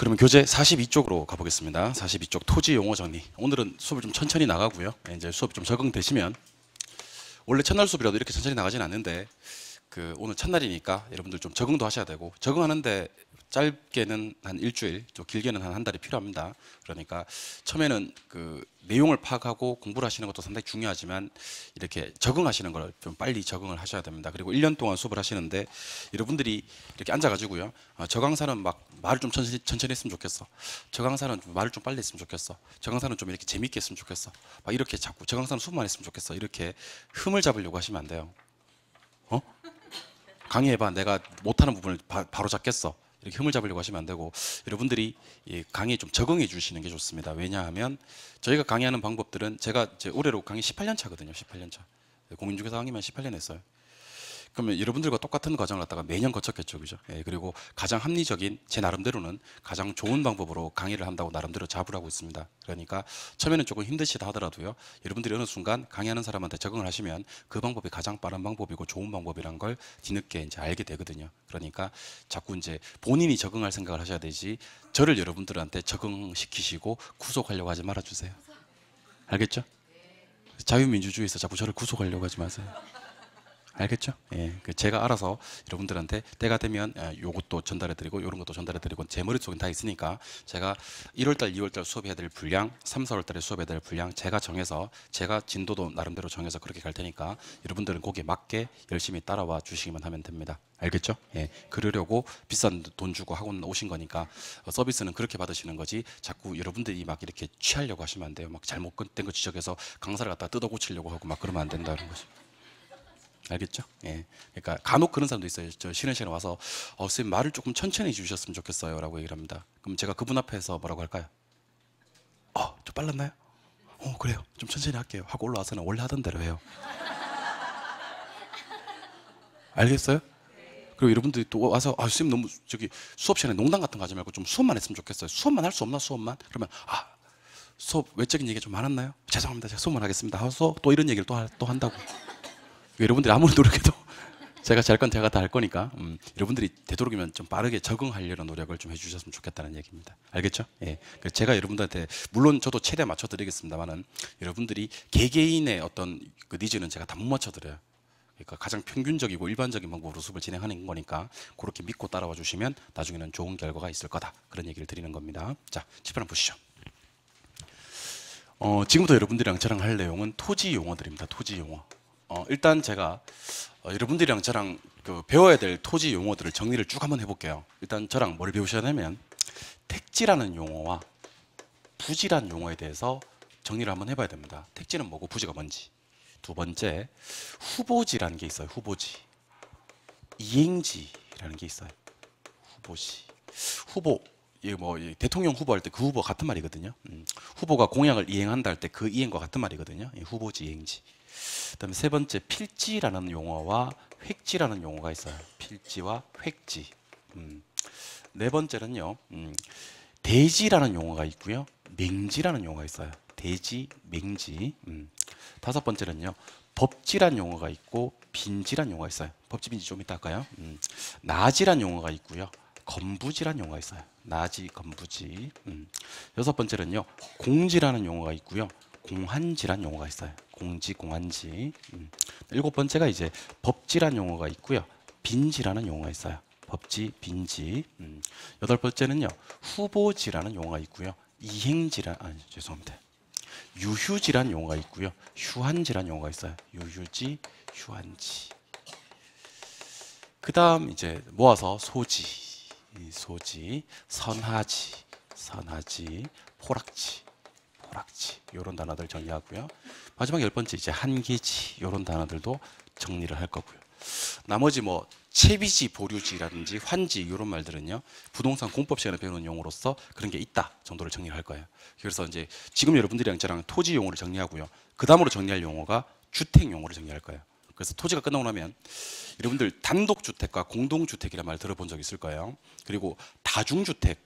그러면 교재 42쪽으로 가보겠습니다. 42쪽 토지 용어 정리. 오늘은 수업을 좀 천천히 나가고요. 이제 수업 좀 적응되시면 원래 첫날 수업이라도 이렇게 천천히 나가진 않는데 오늘 첫날이니까 여러분들 좀 적응도 하셔야 되고 적응하는데 짧게는 한 일주일, 좀 길게는 한 달이 필요합니다. 그러니까 처음에는 내용을 파악하고 공부를 하시는 것도 상당히 중요하지만 이렇게 적응하시는 걸 좀 빨리 적응을 하셔야 됩니다. 그리고 1년 동안 수업을 하시는데 여러분들이 이렇게 앉아가지고요. 저 강사는 막 말을 좀 천천히 했으면 좋겠어. 저 강사는 말을 좀 빨리 했으면 좋겠어. 저 강사는 좀 이렇게 재밌게 했으면 좋겠어. 막 이렇게 자꾸 저 강사는 수업만 했으면 좋겠어. 이렇게 흠을 잡으려고 하시면 안 돼요. 강의해봐. 내가 못하는 부분을 바로 잡겠어. 이렇게 흠을 잡으려고 하시면 안 되고 여러분들이 강의에 좀 적응해 주시는 게 좋습니다. 왜냐하면 저희가 강의하는 방법들은 제가 이제 올해로 강의 18년 차거든요. 18년 차. 공인중개사 강의만 18년 했어요. 그러면 여러분들과 똑같은 과정을 갖다가 매년 거쳤겠죠. 그죠? 예, 그리고 가장 합리적인 제 나름대로는 가장 좋은 방법으로 강의를 한다고 나름대로 자부를 하고 있습니다. 그러니까 처음에는 조금 힘드시다 하더라도요. 여러분들이 어느 순간 강의하는 사람한테 적응을 하시면 그 방법이 가장 빠른 방법이고 좋은 방법이란 걸 뒤늦게 이제 알게 되거든요. 그러니까 자꾸 이제 본인이 적응할 생각을 하셔야 되지 저를 여러분들한테 적응시키시고 구속하려고 하지 말아 주세요. 알겠죠? 자유민주주의에서 자꾸 저를 구속하려고 하지 마세요. 알겠죠? 예, 제가 알아서 여러분들한테 때가 되면 요것도 전달해드리고 이런 것도 전달해드리고 제 머릿속엔 다 있으니까 제가 1월달, 2월달 수업해야 될 분량, 3, 4월달에 수업해야 될 분량 제가 정해서 제가 진도도 나름대로 정해서 그렇게 갈 테니까 여러분들은 거기에 맞게 열심히 따라와 주시기만 하면 됩니다. 알겠죠? 예, 그러려고 비싼 돈 주고 학원 오신 거니까 서비스는 그렇게 받으시는 거지 자꾸 여러분들이 막 이렇게 취하려고 하시면 안 돼요. 막 잘못된 거 지적해서 강사를 갖다 뜯어 고치려고 하고 막 그러면 안 된다는 거죠. 알겠죠? 예. 그러니까 간혹 그런 사람도 있어요. 저 쉬는 시간에 와서 선생님 말을 조금 천천히 해주셨으면 좋겠어요 라고 얘기를 합니다. 그럼 제가 그분 앞에서 뭐라고 할까요? 좀 빨랐나요? 그래요. 좀 천천히 할게요 하고 올라와서는 원래 하던 대로 해요. 알겠어요? 그리고 여러분들이 또 와서 선생님 너무 수업 시간에 농담 같은 거 하지 말고 좀 수업만 했으면 좋겠어요. 수업만 할 수 없나 수업만? 그러면 수업 외적인 얘기가 좀 많았나요? 죄송합니다. 제가 수업만 하겠습니다 하면서 또 이런 얘기를 또 한다고. 여러분들이 아무리 노력해도 제가 잘 건 제가 다 할 거니까 여러분들이 되도록이면 좀 빠르게 적응하려는 노력을 좀 해주셨으면 좋겠다는 얘기입니다. 알겠죠? 예. 제가 여러분들한테 물론 저도 최대 맞춰드리겠습니다만은 여러분들이 개개인의 어떤 니즈는 제가 다 못 맞춰드려요. 그러니까 가장 평균적이고 일반적인 방법으로 수업을 진행하는 거니까 그렇게 믿고 따라와 주시면 나중에는 좋은 결과가 있을 거다. 그런 얘기를 드리는 겁니다. 자, 칠판 보시죠. 지금부터 여러분들이랑 저랑 할 내용은 토지 용어들입니다. 토지 용어. 일단 제가 여러분들이랑 저랑 배워야 될 토지 용어들을 정리를 쭉 한번 해볼게요. 일단 저랑 뭘 배우셔야 되면 택지라는 용어와 부지라는 용어에 대해서 정리를 한번 해봐야 됩니다. 택지는 뭐고 부지가 뭔지. 두 번째, 후보지라는 게 있어요. 후보지. 이행지라는 게 있어요. 후보지. 후보. 대통령 후보할 때 그 후보 같은 말이거든요. 후보가 공약을 이행한다 할 때 그 이행과 같은 말이거든요. 후보지, 이행지. 그다음에 세 번째 필지라는 용어와 획지라는 용어가 있어요. 필지와 획지. 네 번째는요. 대지라는 용어가 있고요. 맹지라는 용어가 있어요. 대지, 맹지. 다섯 번째는요. 법지란 용어가 있고 빈지란 용어가 있어요. 법지, 빈지 좀 이따 할까요? 나지란 용어가 있고요. 건부지란 용어가 있어요. 나지, 건부지. 여섯 번째는요. 공지라는 용어가 있고요. 공한지란 용어가 있어요. 공지, 공한지. 일곱 번째가 이제 법지란 용어가 있고요. 빈지라는 용어가 있어요. 법지, 빈지. 여덟 번째는요. 후보지라는 용어가 있고요. 죄송합니다. 유휴지란 용어가 있고요. 휴한지란 용어가 있어요. 유휴지, 휴한지. 그 다음 이제 모아서 소지, 선하지, 포락지, 이런 단어들 정리하고요. 마지막 열 번째 이제 한계지 이런 단어들도 정리를 할 거고요. 나머지 채비지, 보류지라든지 환지 이런 말들은요. 부동산 공법 시간에 배우는 용어로서 그런 게 있다 정도를 정리를 할 거예요. 그래서 이제 지금 여러분들이랑 저랑 토지 용어를 정리하고요. 그 다음으로 정리할 용어가 주택 용어를 정리할 거예요. 그래서 토지가 끝나고 나면 여러분들 단독주택과 공동주택이라는 말 들어본 적 있을 거예요. 그리고 다중주택,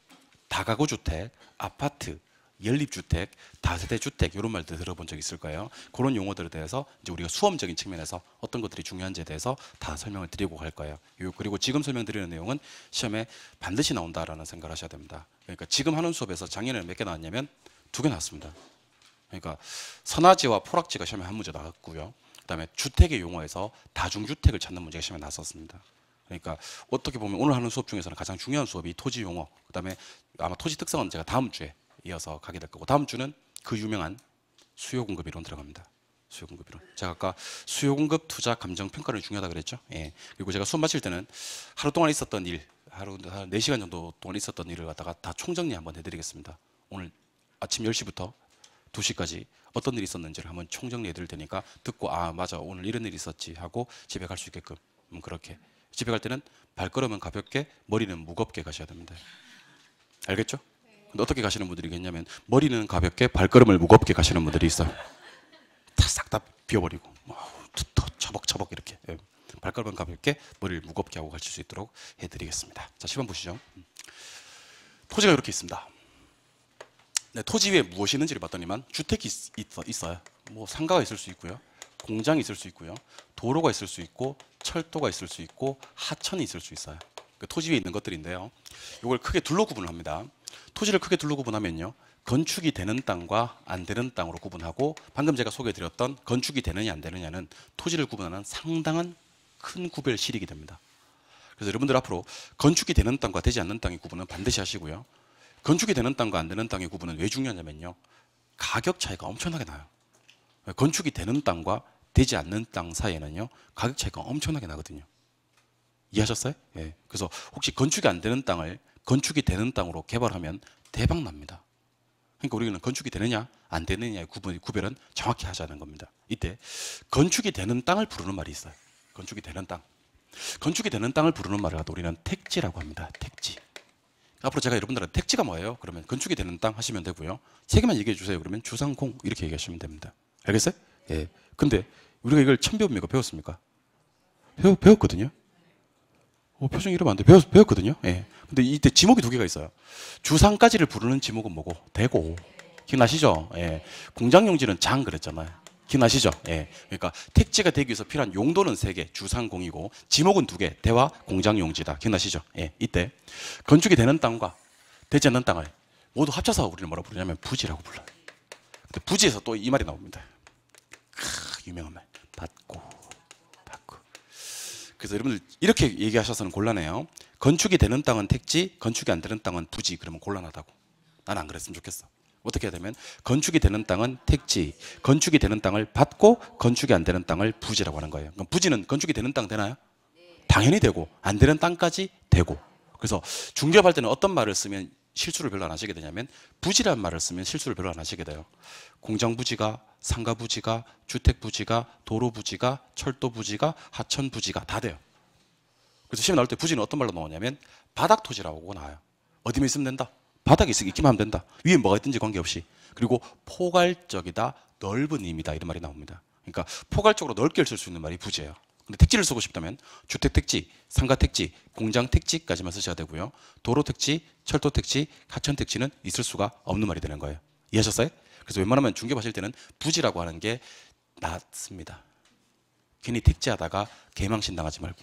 다가구주택, 아파트 연립주택, 다세대 주택 이런 말들 들어본 적 있을 거예요. 그런 용어들에 대해서 이제 우리가 수험적인 측면에서 어떤 것들이 중요한지에 대해서 다 설명을 드리고 갈 거예요. 그리고 지금 설명드리는 내용은 시험에 반드시 나온다라는 생각을 하셔야 됩니다. 그러니까 지금 하는 수업에서 작년에 몇 개 나왔냐면 2개 나왔습니다. 그러니까 선화지와 포락지가 시험에 한 문제 나왔고요. 그다음에 주택의 용어에서 다중주택을 찾는 문제가 시험에 나왔었습니다. 그러니까 어떻게 보면 오늘 하는 수업 중에서는 가장 중요한 수업이 토지 용어, 그다음에 아마 토지 특성은 제가 다음 주에 이어서 가게 될 거고, 다음 주는 그 유명한 수요 공급 이론 들어갑니다. 수요 공급 이론. 제가 아까 수요 공급 투자 감정 평가를 중요하다 그랬죠. 예. 그리고 제가 수업 마칠 때는 하루 동안 있었던 일, 하루 4시간 정도 동안 있었던 일을 갖다가 다 총정리 한번 해드리겠습니다. 오늘 아침 10시부터 2시까지 어떤 일이 있었는지를 한번 총정리해 드릴 테니까 듣고 아 맞아 오늘 이런 일이 있었지 하고 집에 갈 수 있게끔 그렇게 집에 갈 때는 발걸음은 가볍게 머리는 무겁게 가셔야 됩니다. 알겠죠? 근데 어떻게 가시는 분들이 있냐면 머리는 가볍게 발걸음을 무겁게 가시는 분들이 있어요. 다 싹 다 비워버리고 처벅처벅 이렇게 발걸음은 가볍게 머리를 무겁게 하고 가실 수 있도록 해드리겠습니다. 자 10번 보시죠. 토지가 이렇게 있습니다. 네, 토지 위에 무엇이 있는지를 봤더니만 주택이 있어요. 뭐 상가가 있을 수 있고요. 공장이 있을 수 있고요. 도로가 있을 수 있고 철도가 있을 수 있고 하천이 있을 수 있어요. 그 토지 위에 있는 것들인데요. 이걸 크게 둘로 구분을 합니다. 토지를 크게 둘로 구분하면요. 건축이 되는 땅과 안 되는 땅으로 구분하고 방금 제가 소개해드렸던 건축이 되느냐 안 되느냐는 토지를 구분하는 상당한 큰 구별 실익이 됩니다. 그래서 여러분들 앞으로 건축이 되는 땅과 되지 않는 땅의 구분은 반드시 하시고요. 건축이 되는 땅과 안 되는 땅의 구분은 왜 중요하냐면요. 가격 차이가 엄청나게 나요. 건축이 되는 땅과 되지 않는 땅 사이에는요. 가격 차이가 엄청나게 나거든요. 이해하셨어요? 예. 그래서 혹시 건축이 안 되는 땅을 건축이 되는 땅으로 개발하면 대박 납니다. 그러니까 우리는 건축이 되느냐 안 되느냐의 구별은 정확히 하자는 겁니다. 이때 건축이 되는 땅을 부르는 말이 있어요. 건축이 되는 땅. 건축이 되는 땅을 부르는 말을 갖다 우리는 택지라고 합니다. 택지. 앞으로 제가 여러분들한테 택지가 뭐예요? 그러면 건축이 되는 땅 하시면 되고요. 세 개만 얘기해 주세요. 그러면 주상공 이렇게 얘기하시면 됩니다. 알겠어요? 예. 근데 우리가 이걸 처음 배웁니까? 배웠습니까? 배웠거든요. 표정이 이러면 안 돼. 배웠거든요. 예. 근데 이때 지목이 2개가 있어요. 주상까지를 부르는 지목은 뭐고? 대고. 기억나시죠? 예. 공장용지는 장 그랬잖아요. 기억나시죠? 예. 그러니까 택지가 되기 위해서 필요한 용도는 3개, 주상공이고 지목은 2개, 대와 공장용지다. 기억나시죠? 예. 이때 건축이 되는 땅과 되지 않는 땅을 모두 합쳐서 우리는 뭐라고 부르냐면 부지라고 불러요. 근데 부지에서 또 이 말이 나옵니다. 유명한 말. 받고. 그래서 여러분들 이렇게 얘기하셔서는 곤란해요. 건축이 되는 땅은 택지, 건축이 안 되는 땅은 부지. 그러면 곤란하다고. 난 안 그랬으면 좋겠어. 어떻게 해야 되면 건축이 되는 땅은 택지, 건축이 되는 땅을 받고 건축이 안 되는 땅을 부지라고 하는 거예요. 그럼 부지는 건축이 되는 땅 되나요? 당연히 되고 안 되는 땅까지 되고. 그래서 중개업할 때는 어떤 말을 쓰면 실수를 별로 안 하시게 되냐면 부지라는 말을 쓰면 실수를 별로 안 하시게 돼요. 공장 부지가, 상가 부지가, 주택 부지가, 도로 부지가, 철도 부지가, 하천 부지가 다 돼요. 그래서 시험 나올 때 부지는 어떤 말로 나오냐면 바닥 토지라고 나와요. 어디면 있으면 된다. 바닥에 있기만 하면 된다. 위에 뭐가 있든지 관계없이. 그리고 포괄적이다, 넓은 의미다 이런 말이 나옵니다. 그러니까 포괄적으로 넓게 쓸 수 있는 말이 부지예요. 근데 택지를 쓰고 싶다면 주택 택지, 상가 택지, 공장 택지까지만 쓰셔야 되고요. 도로 택지, 철도 택지, 하천 택지는 있을 수가 없는 말이 되는 거예요. 이해하셨어요? 그래서 웬만하면 중개업 하실 때는 부지라고 하는 게 낫습니다. 괜히 택지하다가 개망신 당하지 말고.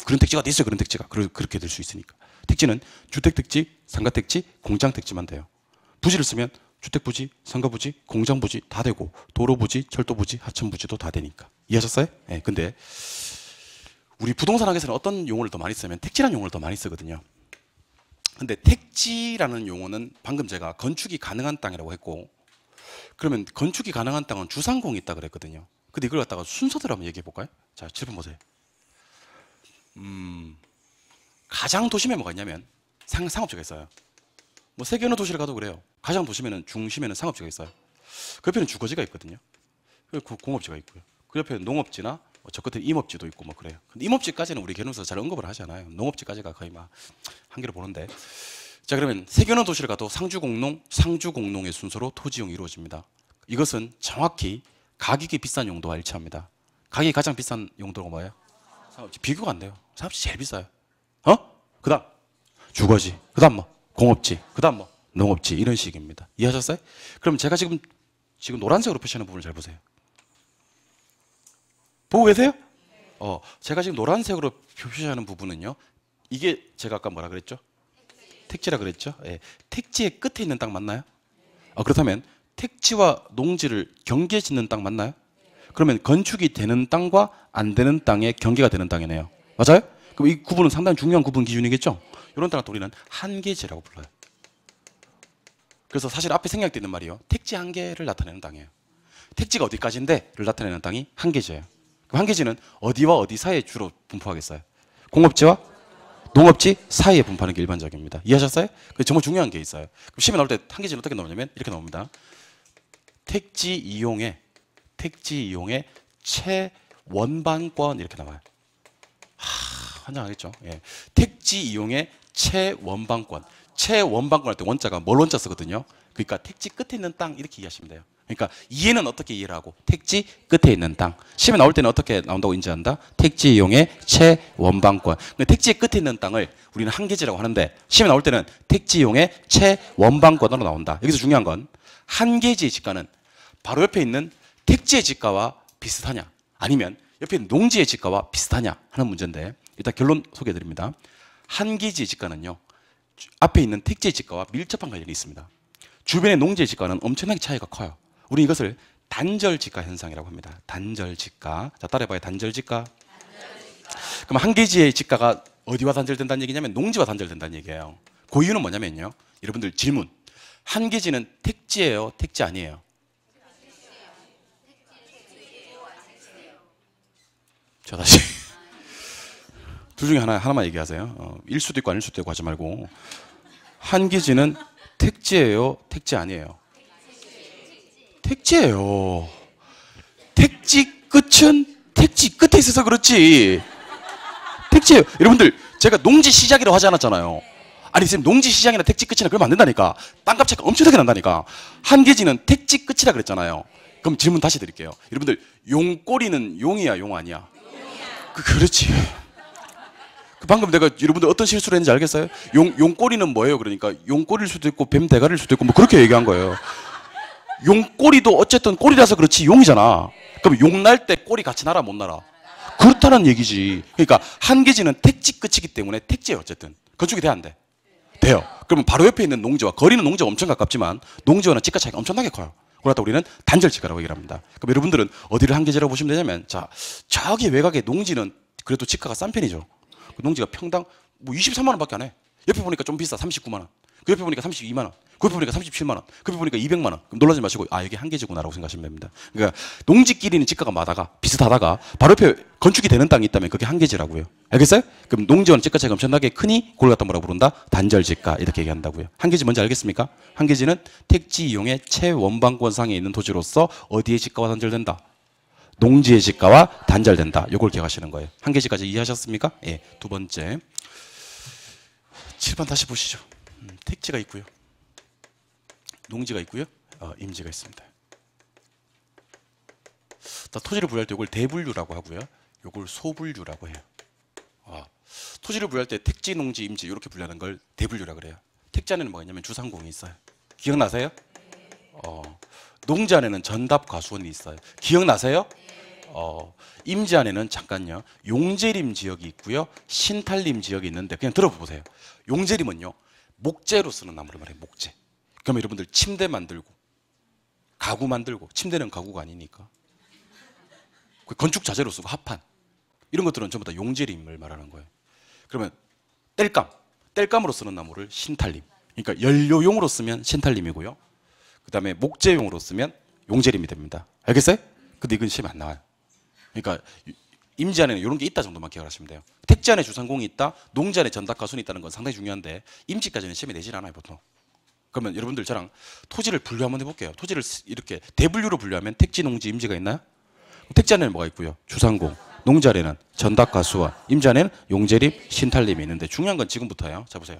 그런 택지가 어디 있어요? 그런 택지가. 그렇게 될 수 있으니까. 택지는 주택 택지, 상가 택지, 공장 택지만 돼요. 부지를 쓰면 주택 부지, 상가 부지, 공장 부지 다 되고 도로 부지, 철도 부지, 하천 부지도 다 되니까. 이해하셨어요? 네, 근데 우리 부동산 학에서는 어떤 용어를 더 많이 쓰면 택지라는 용어를 더 많이 쓰거든요. 근데 택지라는 용어는 방금 제가 건축이 가능한 땅이라고 했고 그러면 건축이 가능한 땅은 주상공이 있다 그랬거든요. 근데 이걸 갖다가 순서대로 한번 얘기해 볼까요? 자, 7번 보세요. 가장 도심에 뭐가 있냐면 상업지가 있어요. 뭐 세계 어느 도시를 가도 그래요. 가장 도심에는 중심에는 상업지가 있어요. 그 옆에는 주거지가 있거든요. 그리고 공업지가 있고요. 그 옆에는 농업지나 저 끝에 임업지도 있고 뭐 그래요. 근데 임업지까지는 우리 개념에서 잘 언급을 하지 않아요. 농업지까지가 거의 막 한계로 보는데. 자, 그러면 세계 어느 도시를 가도 상주공농의 순서로 토지용이 이루어집니다. 이것은 정확히 가격이 비싼 용도와 일치합니다. 가격이 가장 비싼 용도가 뭐예요? 상업지. 비교가 안 돼요. 상업지 제일 비싸요. 그 다음 주거지. 그 다음 뭐 공업지. 그 다음 뭐 농업지 이런 식입니다. 이해하셨어요? 그럼 제가 지금 노란색으로 표시하는 부분을 잘 보세요. 보고 계세요? 제가 지금 노란색으로 표시하는 부분은요. 이게 제가 아까 뭐라 그랬죠? 택지라 그랬죠? 예. 택지의 끝에 있는 땅 맞나요? 그렇다면 택지와 농지를 경계 짓는 땅 맞나요? 그러면 건축이 되는 땅과 안 되는 땅의 경계가 되는 땅이네요. 맞아요? 그럼 이 구분은 상당히 중요한 구분 기준이겠죠? 이런 땅을 우리는 한계지라고 불러요. 그래서 사실 앞에 생략되어 있는 말이요. 택지 한계를 나타내는 땅이에요. 택지가 어디까지인데를 나타내는 땅이 한계지예요. 그럼 한계지는 어디와 어디 사이에 주로 분포하겠어요? 공업지와 농업지 사이에 분포하는 게 일반적입니다. 이해하셨어요? 그게 정말 중요한 게 있어요. 그럼 시험에 나올 때 한계지는 어떻게 나오냐면 이렇게 나옵니다. 택지 이용의 채원반권 이렇게 나와요. 환장하겠죠? 예. 택지 이용의 채원반권. 채원반권 할 때 원자가 뭘 원자 쓰거든요. 그러니까 택지 끝에 있는 땅 이렇게 이해하시면 돼요. 그러니까 이해는 어떻게 이해를 하고 택지 끝에 있는 땅. 시험에 나올 때는 어떻게 나온다고 인지한다? 택지 이용의 채원반권. 택지의 끝에 있는 땅을 우리는 한계지라고 하는데 시험에 나올 때는 택지 이용의 채원반권으로 나온다. 여기서 중요한 건 한계지의 지가는 바로 옆에 있는 택지의 지가와 비슷하냐 아니면 옆에 있는 농지의 지가와 비슷하냐 하는 문제인데 일단 결론 소개해드립니다. 한계지의 지가는요. 앞에 있는 택지의 지가와 밀접한 관련이 있습니다. 주변의 농지의 지가는 엄청나게 차이가 커요. 우리 이것을 단절지가 현상이라고 합니다. 단절지가. 자, 따라해봐요. 단절지가. 그럼 한계지의 지가가 어디와 단절된다는 얘기냐면 농지와 단절된다는 얘기예요. 그 이유는 뭐냐면요. 여러분들 질문. 한계지는 택지예요? 택지 아니에요? 자, 다시. 둘 중에 하나만 얘기하세요. 일 수도 있고 아닐 수도 있고 하지 말고. 한계지는 택지예요? 택지 아니에요? 택지예요. 택지 끝은 택지 끝에 있어서 그렇지. 택지예요. 여러분들 제가 농지 시작이라고 하지 않았잖아요. 아니 선생님 농지 시작이나 택지 끝이나 그러면 안 된다니까. 땅값 차이가 엄청나게 난다니까. 한계지는 택지 끝이라 그랬잖아요. 그럼 질문 다시 드릴게요. 여러분들 용꼬리는 용이야 용 아니야? 그렇지. 방금 내가 여러분들 어떤 실수를 했는지 알겠어요? 용꼬리는 뭐예요? 그러니까 용꼬리일 수도 있고 뱀 대가리일 수도 있고 뭐 그렇게 얘기한 거예요. 용꼬리도 어쨌든 꼬리라서 그렇지 용이잖아. 그럼 용 날 때 꼬리 같이 날아 못 날아? 그렇다는 얘기지. 그러니까 한계지는 택지 끝이기 때문에 택지예요. 어쨌든 건축이 돼야 안 돼? 돼요. 그러면 바로 옆에 있는 농지와 거리는 농지가 엄청 가깝지만 농지와는 지가 차이가 엄청나게 커요. 그러다 우리는 단절지가라고 얘기를 합니다. 그럼 여러분들은 어디를 한계지라고 보시면 되냐면 자 저기 외곽의 농지는 그래도 지가가 싼 편이죠. 그 농지가 평당 뭐 23만 원밖에 안 해. 옆에 보니까 좀 비싸. 39만 원. 그 옆에 보니까 32만 원. 그 옆에 보니까 37만 원. 그 옆에 보니까 200만 원. 그럼 놀라지 마시고 여기 한계지구나라고 생각하시면 됩니다. 그러니까 농지끼리는 지가가 맞다가 비슷하다가 바로 옆에 건축이 되는 땅이 있다면 그게 한계지라고요. 알겠어요? 그럼 농지와는 지가 차이가 엄청나게 크니 그걸 갖다 뭐라고 부른다? 단절지가 이렇게 얘기한다고요. 한계지 뭔지 알겠습니까? 한계지는 택지 이용의 채원방권상에 있는 토지로서 어디에 지가와 단절된다? 농지의 지가와 단절된다. 요걸 기억하시는 거예요. 한계지까지 이해하셨습니까? 예. 두 번째. 칠판 다시 보시죠. 택지가 있고요. 농지가 있고요. 임지가 있습니다. 토지를 분류할 때 이걸 대분류라고 하고요. 이걸 소분류라고 해요. 토지를 분류할 때 택지, 농지, 임지 이렇게 분류하는 걸 대분류라고 그래요. 택지 안에는 뭐가 있냐면 주상공이 있어요. 기억나세요? 농지 안에는 전답 과수원이 있어요. 기억나세요? 임지 안에는 잠깐요. 용재림 지역이 있고요. 신탈림 지역이 있는데 그냥 들어보세요. 용재림은요. 목재로 쓰는 나무를 말해요. 목재. 그러면 여러분들 침대 만들고 가구 만들고 침대는 가구가 아니니까 건축 자재로 쓰고 합판 이런 것들은 전부 다 용재림을 말하는 거예요. 그러면 땔감으로 쓰는 나무를 신탈림. 그러니까 연료용으로 쓰면 신탈림이고요. 그 다음에 목재용으로 쓰면 용재림이 됩니다. 알겠어요? 근데 이건 시험에 안 나와요. 그러니까 임지 안에는 이런 게 있다 정도만 기억하시면 돼요. 택지 안에 주상공이 있다, 농지 안에 전답가순이 있다는 건 상당히 중요한데 임지까지는 시험에 내질 않아요 보통. 그러면 여러분들 저랑 토지를 분류 한번 해볼게요. 토지를 이렇게 대분류로 분류하면 택지, 농지, 임지가 있나요? 택지 안에는 뭐가 있고요? 주상공. 농지 안에는 전답가수원, 임지 안에는 용재림, 신탈림이 있는데 중요한 건 지금부터예요. 자 보세요.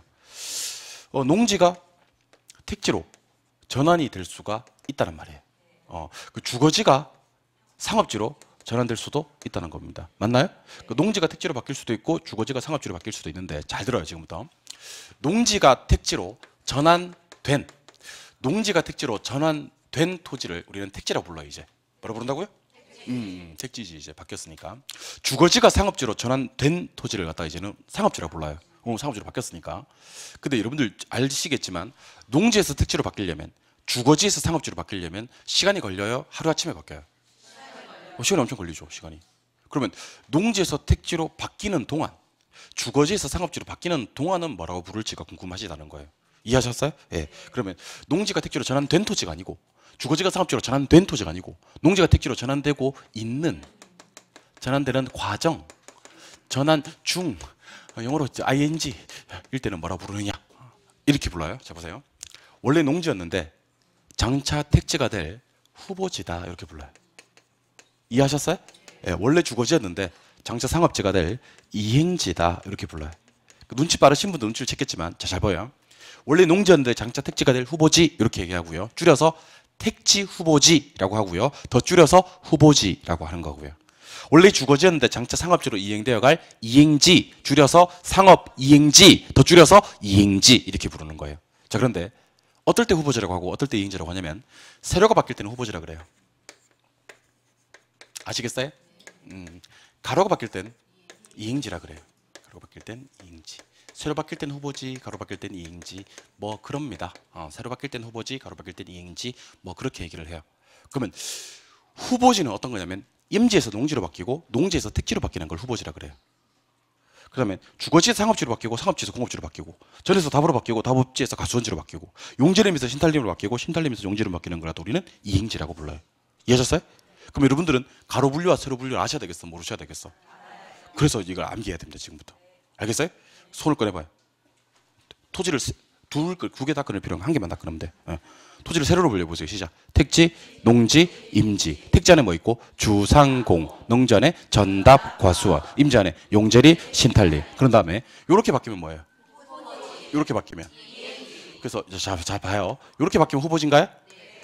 농지가 택지로 전환이 될 수가 있다는 말이에요. 그 주거지가 상업지로 전환될 수도 있다는 겁니다. 맞나요? 그 농지가 택지로 바뀔 수도 있고 주거지가 상업지로 바뀔 수도 있는데 잘 들어요 지금부터. 농지가 택지로 전환 된. 농지가 택지로 전환된 토지를 우리는 택지라고 불러요. 이제 뭐라 부른다고요? 택지지. 이제 바뀌었으니까. 주거지가 상업지로 전환된 토지를 갖다가 이제는 상업지라고 불러요. 상업지로 바뀌었으니까. 근데 여러분들 아시겠지만 농지에서 택지로 바뀌려면, 주거지에서 상업지로 바뀌려면 시간이 걸려요? 하루아침에 바뀌어요? 시간이 엄청 걸리죠. 시간이. 그러면 농지에서 택지로 바뀌는 동안, 주거지에서 상업지로 바뀌는 동안은 뭐라고 부를지가 궁금하시다는 거예요. 이해하셨어요? 예. 그러면 농지가 택지로 전환된 토지가 아니고, 주거지가 상업지로 전환된 토지가 아니고, 농지가 택지로 전환되고 있는, 전환되는 과정, 전환 중, 영어로 ing 일 때는 뭐라 부르느냐? 이렇게 불러요. 자 보세요. 원래 농지였는데 장차 택지가 될 후보지다, 이렇게 불러요. 이해하셨어요? 예, 원래 주거지였는데 장차 상업지가 될 이행지다, 이렇게 불러요. 눈치 빠르신 분도 눈치를 챘겠지만, 자, 잘 보여요. 원래 농지였는데 장차 택지가 될 후보지, 이렇게 얘기하고요. 줄여서 택지 후보지라고 하고요. 더 줄여서 후보지라고 하는 거고요. 원래 주거지였는데 장차 상업지로 이행되어 갈 이행지, 줄여서 상업 이행지, 더 줄여서 이행지, 이렇게 부르는 거예요. 자, 그런데 어떨 때 후보지라고 하고 어떨 때 이행지라고 하냐면, 세로가 바뀔 때는 후보지라 그래요. 아시겠어요? 가로가 바뀔 땐 이행지라 그래요. 가로 바뀔 땐 이행지. 세로 바뀔 땐 후보지, 가로 바뀔 땐 이행지, 뭐 그럽니다. 세로 바뀔 땐 후보지, 가로 바뀔 땐 이행지, 뭐 그렇게 얘기를 해요. 그러면 후보지는 어떤 거냐면, 임지에서 농지로 바뀌고 농지에서 택지로 바뀌는 걸 후보지라 그래요. 그다음에 주거지에서 상업지로 바뀌고 상업지에서 공업지로 바뀌고, 전에서 답으로 바뀌고 답업지에서 가수원지로 바뀌고, 용지림에서 신탈림으로 바뀌고 신탈림에서 용지로 바뀌는 거라도 우리는 이행지라고 불러요. 이해하셨어요? 그럼 여러분들은 가로 분류와 세로 분류를 아셔야 되겠어, 모르셔야 되겠어? 그래서 이걸 암기해야 됩니다, 지금부터. 알겠어요? 손을 꺼내봐요. 토지를 두 개 다 끊을 필요 없고 한 개만 다 끊으면 돼. 토지를 세로로 분류해보세요. 시작. 택지, 농지, 임지. 택지 안에 뭐 있고? 주상공. 농지 안에 전답, 과수원. 임지 안에 용재리, 신탈리. 그런 다음에 이렇게 바뀌면 뭐예요? 이렇게 바뀌면. 그래서 자 봐요. 이렇게 바뀌면 후보지인가요?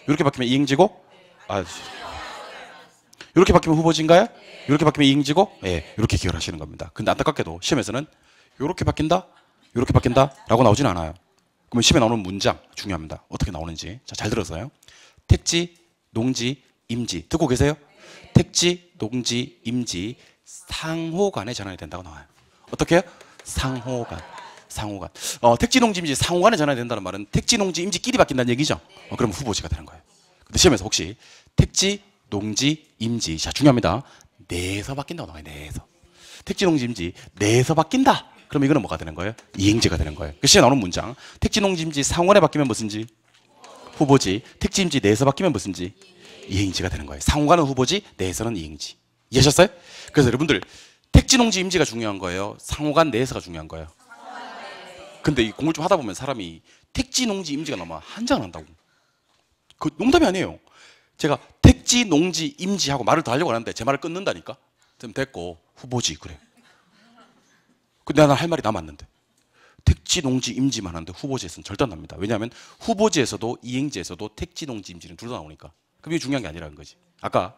이렇게 바뀌면 이행지고? 이렇게 바뀌면 후보지인가요? 이렇게 바뀌면 이행지고? 예, 이렇게 기억하시는 겁니다. 근데 안타깝게도 시험에서는 이렇게 바뀐다, 이렇게 바뀐다 라고 나오진 않아요. 그러면 시험에 나오는 문장 중요합니다. 어떻게 나오는지. 자, 잘 들었어요. 택지, 농지, 임지. 듣고 계세요? 택지, 농지, 임지 상호간에 전환이 된다고 나와요. 어떻게 해요? 상호간. 상호간. 택지, 농지, 임지 상호간에 전환이 된다는 말은 택지, 농지, 임지끼리 바뀐다는 얘기죠. 그럼 후보지가 되는 거예요. 근데 시험에서 혹시 택지, 농지, 임지, 자 중요합니다. 내에서 바뀐다고 나와요. 내에서. 택지, 농지, 임지 내에서 바뀐다. 그럼 이거는 뭐가 되는 거예요? 이행지가 되는 거예요. 그 시에 나오는 문장. 택지, 농지, 임지 상호간에 바뀌면 무슨지? 후보지. 택지, 임지 내에서 바뀌면 무슨지? 이행지가 되는 거예요. 상호간은 후보지, 내에서는 이행지. 이해하셨어요? 그래서 여러분들 택지, 농지, 임지가 중요한 거예요? 상호간 내에서가 중요한 거예요? 근데 이 공부를 좀 하다 보면 사람이 택지, 농지, 임지가 나면 한장 난다고. 그 농담이 아니에요. 제가 택지, 농지, 임지 하고 말을 더 하려고 하는데 제 말을 끊는다니까? 좀 됐고 후보지 그래. 근데 나는 할 말이 남았는데 택지, 농지, 임지만 하는데 후보지에서는 절대 안 납니다. 왜냐하면 후보지에서도 이행지에서도 택지, 농지, 임지는 둘 다 나오니까. 그럼 이게 중요한 게 아니라는 거지. 아까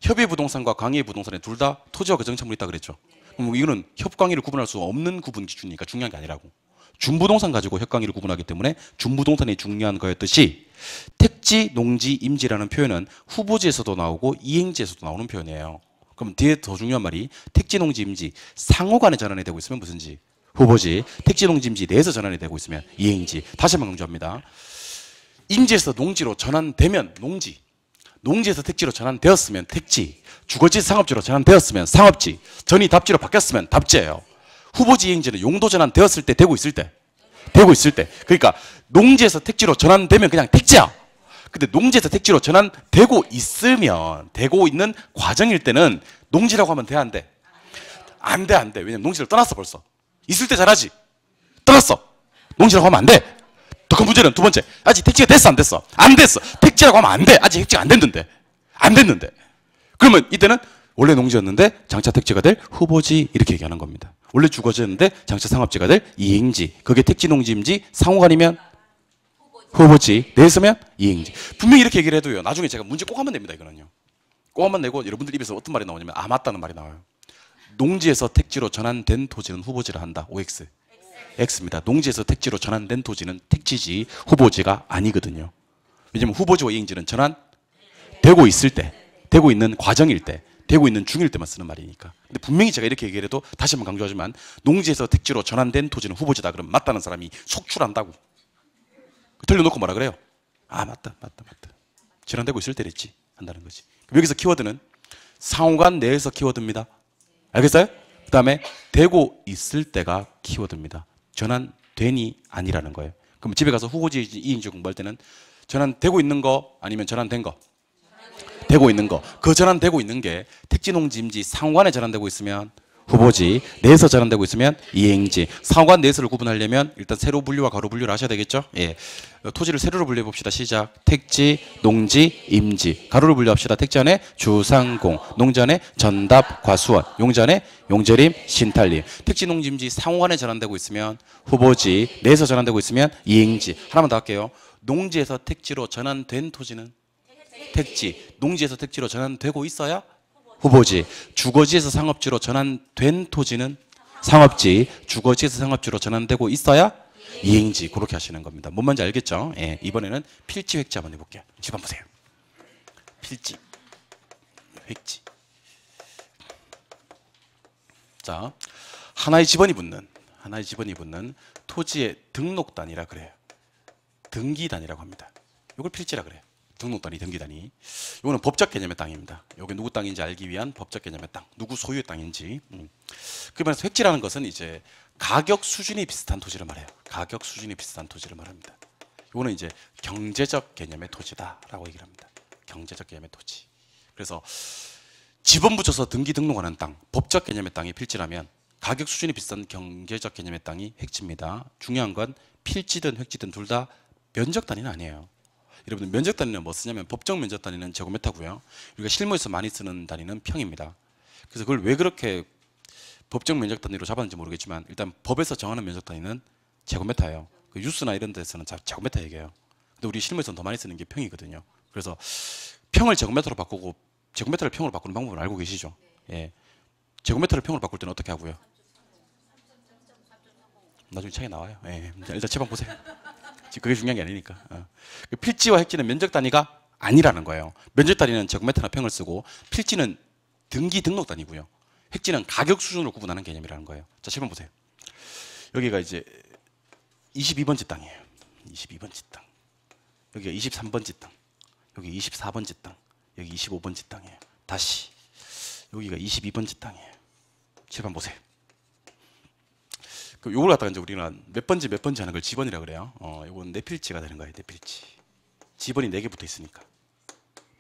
협의부동산과 광의부동산에 둘 다 토지와 거정청물이 있다 그랬죠. 그럼 이거는 협광의를 구분할 수 없는 구분 기준이니까 중요한 게 아니라고. 준부동산 가지고 협광의를 구분하기 때문에 준부동산이 중요한 거였듯이, 택지, 농지, 임지라는 표현은 후보지에서도 나오고 이행지에서도 나오는 표현이에요. 그럼 뒤에 더 중요한 말이 택지, 농지, 임지 상호간에 전환이 되고 있으면 무슨지? 후보지. 택지, 농지, 임지 내에서 전환이 되고 있으면 이행지. 다시 한번 강조합니다. 임지에서 농지로 전환되면 농지, 농지에서 택지로 전환되었으면 택지, 주거지에서 상업지로 전환되었으면 상업지, 전이 답지로 바뀌었으면 답지예요. 후보지 이행지는 용도 전환되었을 때, 되고 있을 때, 되고 있을 때. 그러니까 농지에서 택지로 전환되면 그냥 택지야. 근데 농지에서 택지로 전환되고 있으면, 되고 있는 과정일 때는 농지라고 하면 돼, 안 돼? 안 돼, 안 돼. 왜냐면 농지를 떠났어 벌써. 있을 때 잘하지. 떠났어. 농지라고 하면 안 돼. 더 큰 문제는 두 번째. 아직 택지가 됐어, 안 됐어? 안 됐어. 택지라고 하면 안 돼. 아직 택지가 안 됐는데. 안 됐는데. 그러면 이때는 원래 농지였는데 장차 택지가 될 후보지, 이렇게 얘기하는 겁니다. 원래 주거지였는데 장차 상업지가 될 이행지. 그게 택지, 농지, 임지 상호간이면 후보지, 내에서면 이행지. 분명히 이렇게 얘기를 해도요, 나중에 제가 문제 꼭 하면 됩니다. 이거는요. 꼭 하면 내고 여러분들 입에서 어떤 말이 나오냐면 맞다는 말이 나와요. 농지에서 택지로 전환된 토지는 후보지를 한다. OX. X입니다. 농지에서 택지로 전환된 토지는 택지지 후보지가 아니거든요. 왜냐면 후보지와 이행지는 전환되고 있을 때, 되고 있는 과정일 때, 되고 있는 중일 때만 쓰는 말이니까. 근데 분명히 제가 이렇게 얘기를 해도 다시 한번 강조하지만 농지에서 택지로 전환된 토지는 후보지다 그러면 맞다는 사람이 속출한다고. 돌려놓고 뭐라 그래요? 아 맞다. 전환되고 있을 때랬지 한다는 거지. 여기서 키워드는 상호간 내에서 키워드입니다. 알겠어요? 그 다음에 되고 있을 때가 키워드입니다. 전환되니 아니라는 거예요. 그럼 집에 가서 후보지 이행지 공부할 때는 전환되고 있는 거 아니면 전환된 거? 되고 있는 거. 그 전환되고 있는 게 택지, 농지, 임지 상호간에 전환되고 있으면 후보지, 내에서 전환되고 있으면 이행지. 상호간 내에서를 구분하려면 일단 세로 분류와 가로 분류를 하셔야 되겠죠? 예. 토지를 세로로 분류해 봅시다. 시작. 택지, 농지, 임지. 가로로 분류합시다. 택지 안에 주상공, 농지 안에 전답, 과수원, 용지 안에 용재림, 신탈림. 택지, 농지, 임지 상호간에 전환되고 있으면 후보지, 내에서 전환되고 있으면 이행지. 하나만 더 할게요. 농지에서 택지로 전환된 토지는 택지, 농지에서 택지로 전환되고 있어야 후보지, 주거지에서 상업지로 전환된 토지는 상업지, 주거지에서 상업지로 전환되고 있어야 이행지. 그렇게 하시는 겁니다. 뭔 말인지 알겠죠? 예, 이번에는 필지 획지 한번 해볼게요. 집 한번 보세요. 필지, 획지. 자, 하나의 지번이 붙는 토지의 등록단이라 그래요. 등기단이라고 합니다. 이걸 필지라 그래요. 등록단위, 등기단위. 이거는 법적 개념의 땅입니다. 이게 누구 땅인지 알기 위한 법적 개념의 땅, 누구 소유의 땅인지. 그러면서 획지라는 것은 이제 가격 수준이 비슷한 토지를 말해요. 가격 수준이 비슷한 토지를 말합니다. 이거는 이제 경제적 개념의 토지다라고 얘기를 합니다. 경제적 개념의 토지. 그래서 지번 붙여서 등기 등록하는 땅, 법적 개념의 땅이 필지라면 가격 수준이 비슷한 경제적 개념의 땅이 획지입니다. 중요한 건 필지든 획지든 둘 다 면적 단위는 아니에요. 여러분들 면적 단위는 뭐 쓰냐면 법적 면적 단위는 제곱미터고요. 우리가 실무에서 많이 쓰는 단위는 평입니다. 그래서 그걸 왜 그렇게 법적 면적 단위로 잡았는지 모르겠지만 일단 법에서 정하는 면적 단위는 제곱미터예요. 그 뉴스나 이런 데서는 제곱미터 얘기해요. 근데 우리 실무에서는 더 많이 쓰는 게 평이거든요. 그래서 평을 제곱미터로 바꾸고 제곱미터를 평으로 바꾸는 방법을 알고 계시죠? 예. 제곱미터를 평으로 바꿀 때는 어떻게 하고요? 나중에 책에 나와요. 예. 일단 책방 보세요. 그게 중요한 게 아니니까. 필지와 획지는 면적 단위가 아니라는 거예요. 면적 단위는 제곱미터나 평을 쓰고 필지는 등기 등록 단위고요. 획지는 가격 수준으로 구분하는 개념이라는 거예요. 자, 7번 보세요. 여기가 이제 22번지 땅이에요. 22번지 땅. 여기가 23번지 땅. 여기 24번지 땅. 여기 25번지 땅이에요. 다시 여기가 22번지 땅이에요. 7번 보세요. 요걸 갖다가 이제 우리는 몇 번지 하는 걸 지번이라고 그래요. 요건 내 필지가 되는 거예요. 내 필지. 지번이 4개 붙어 있으니까.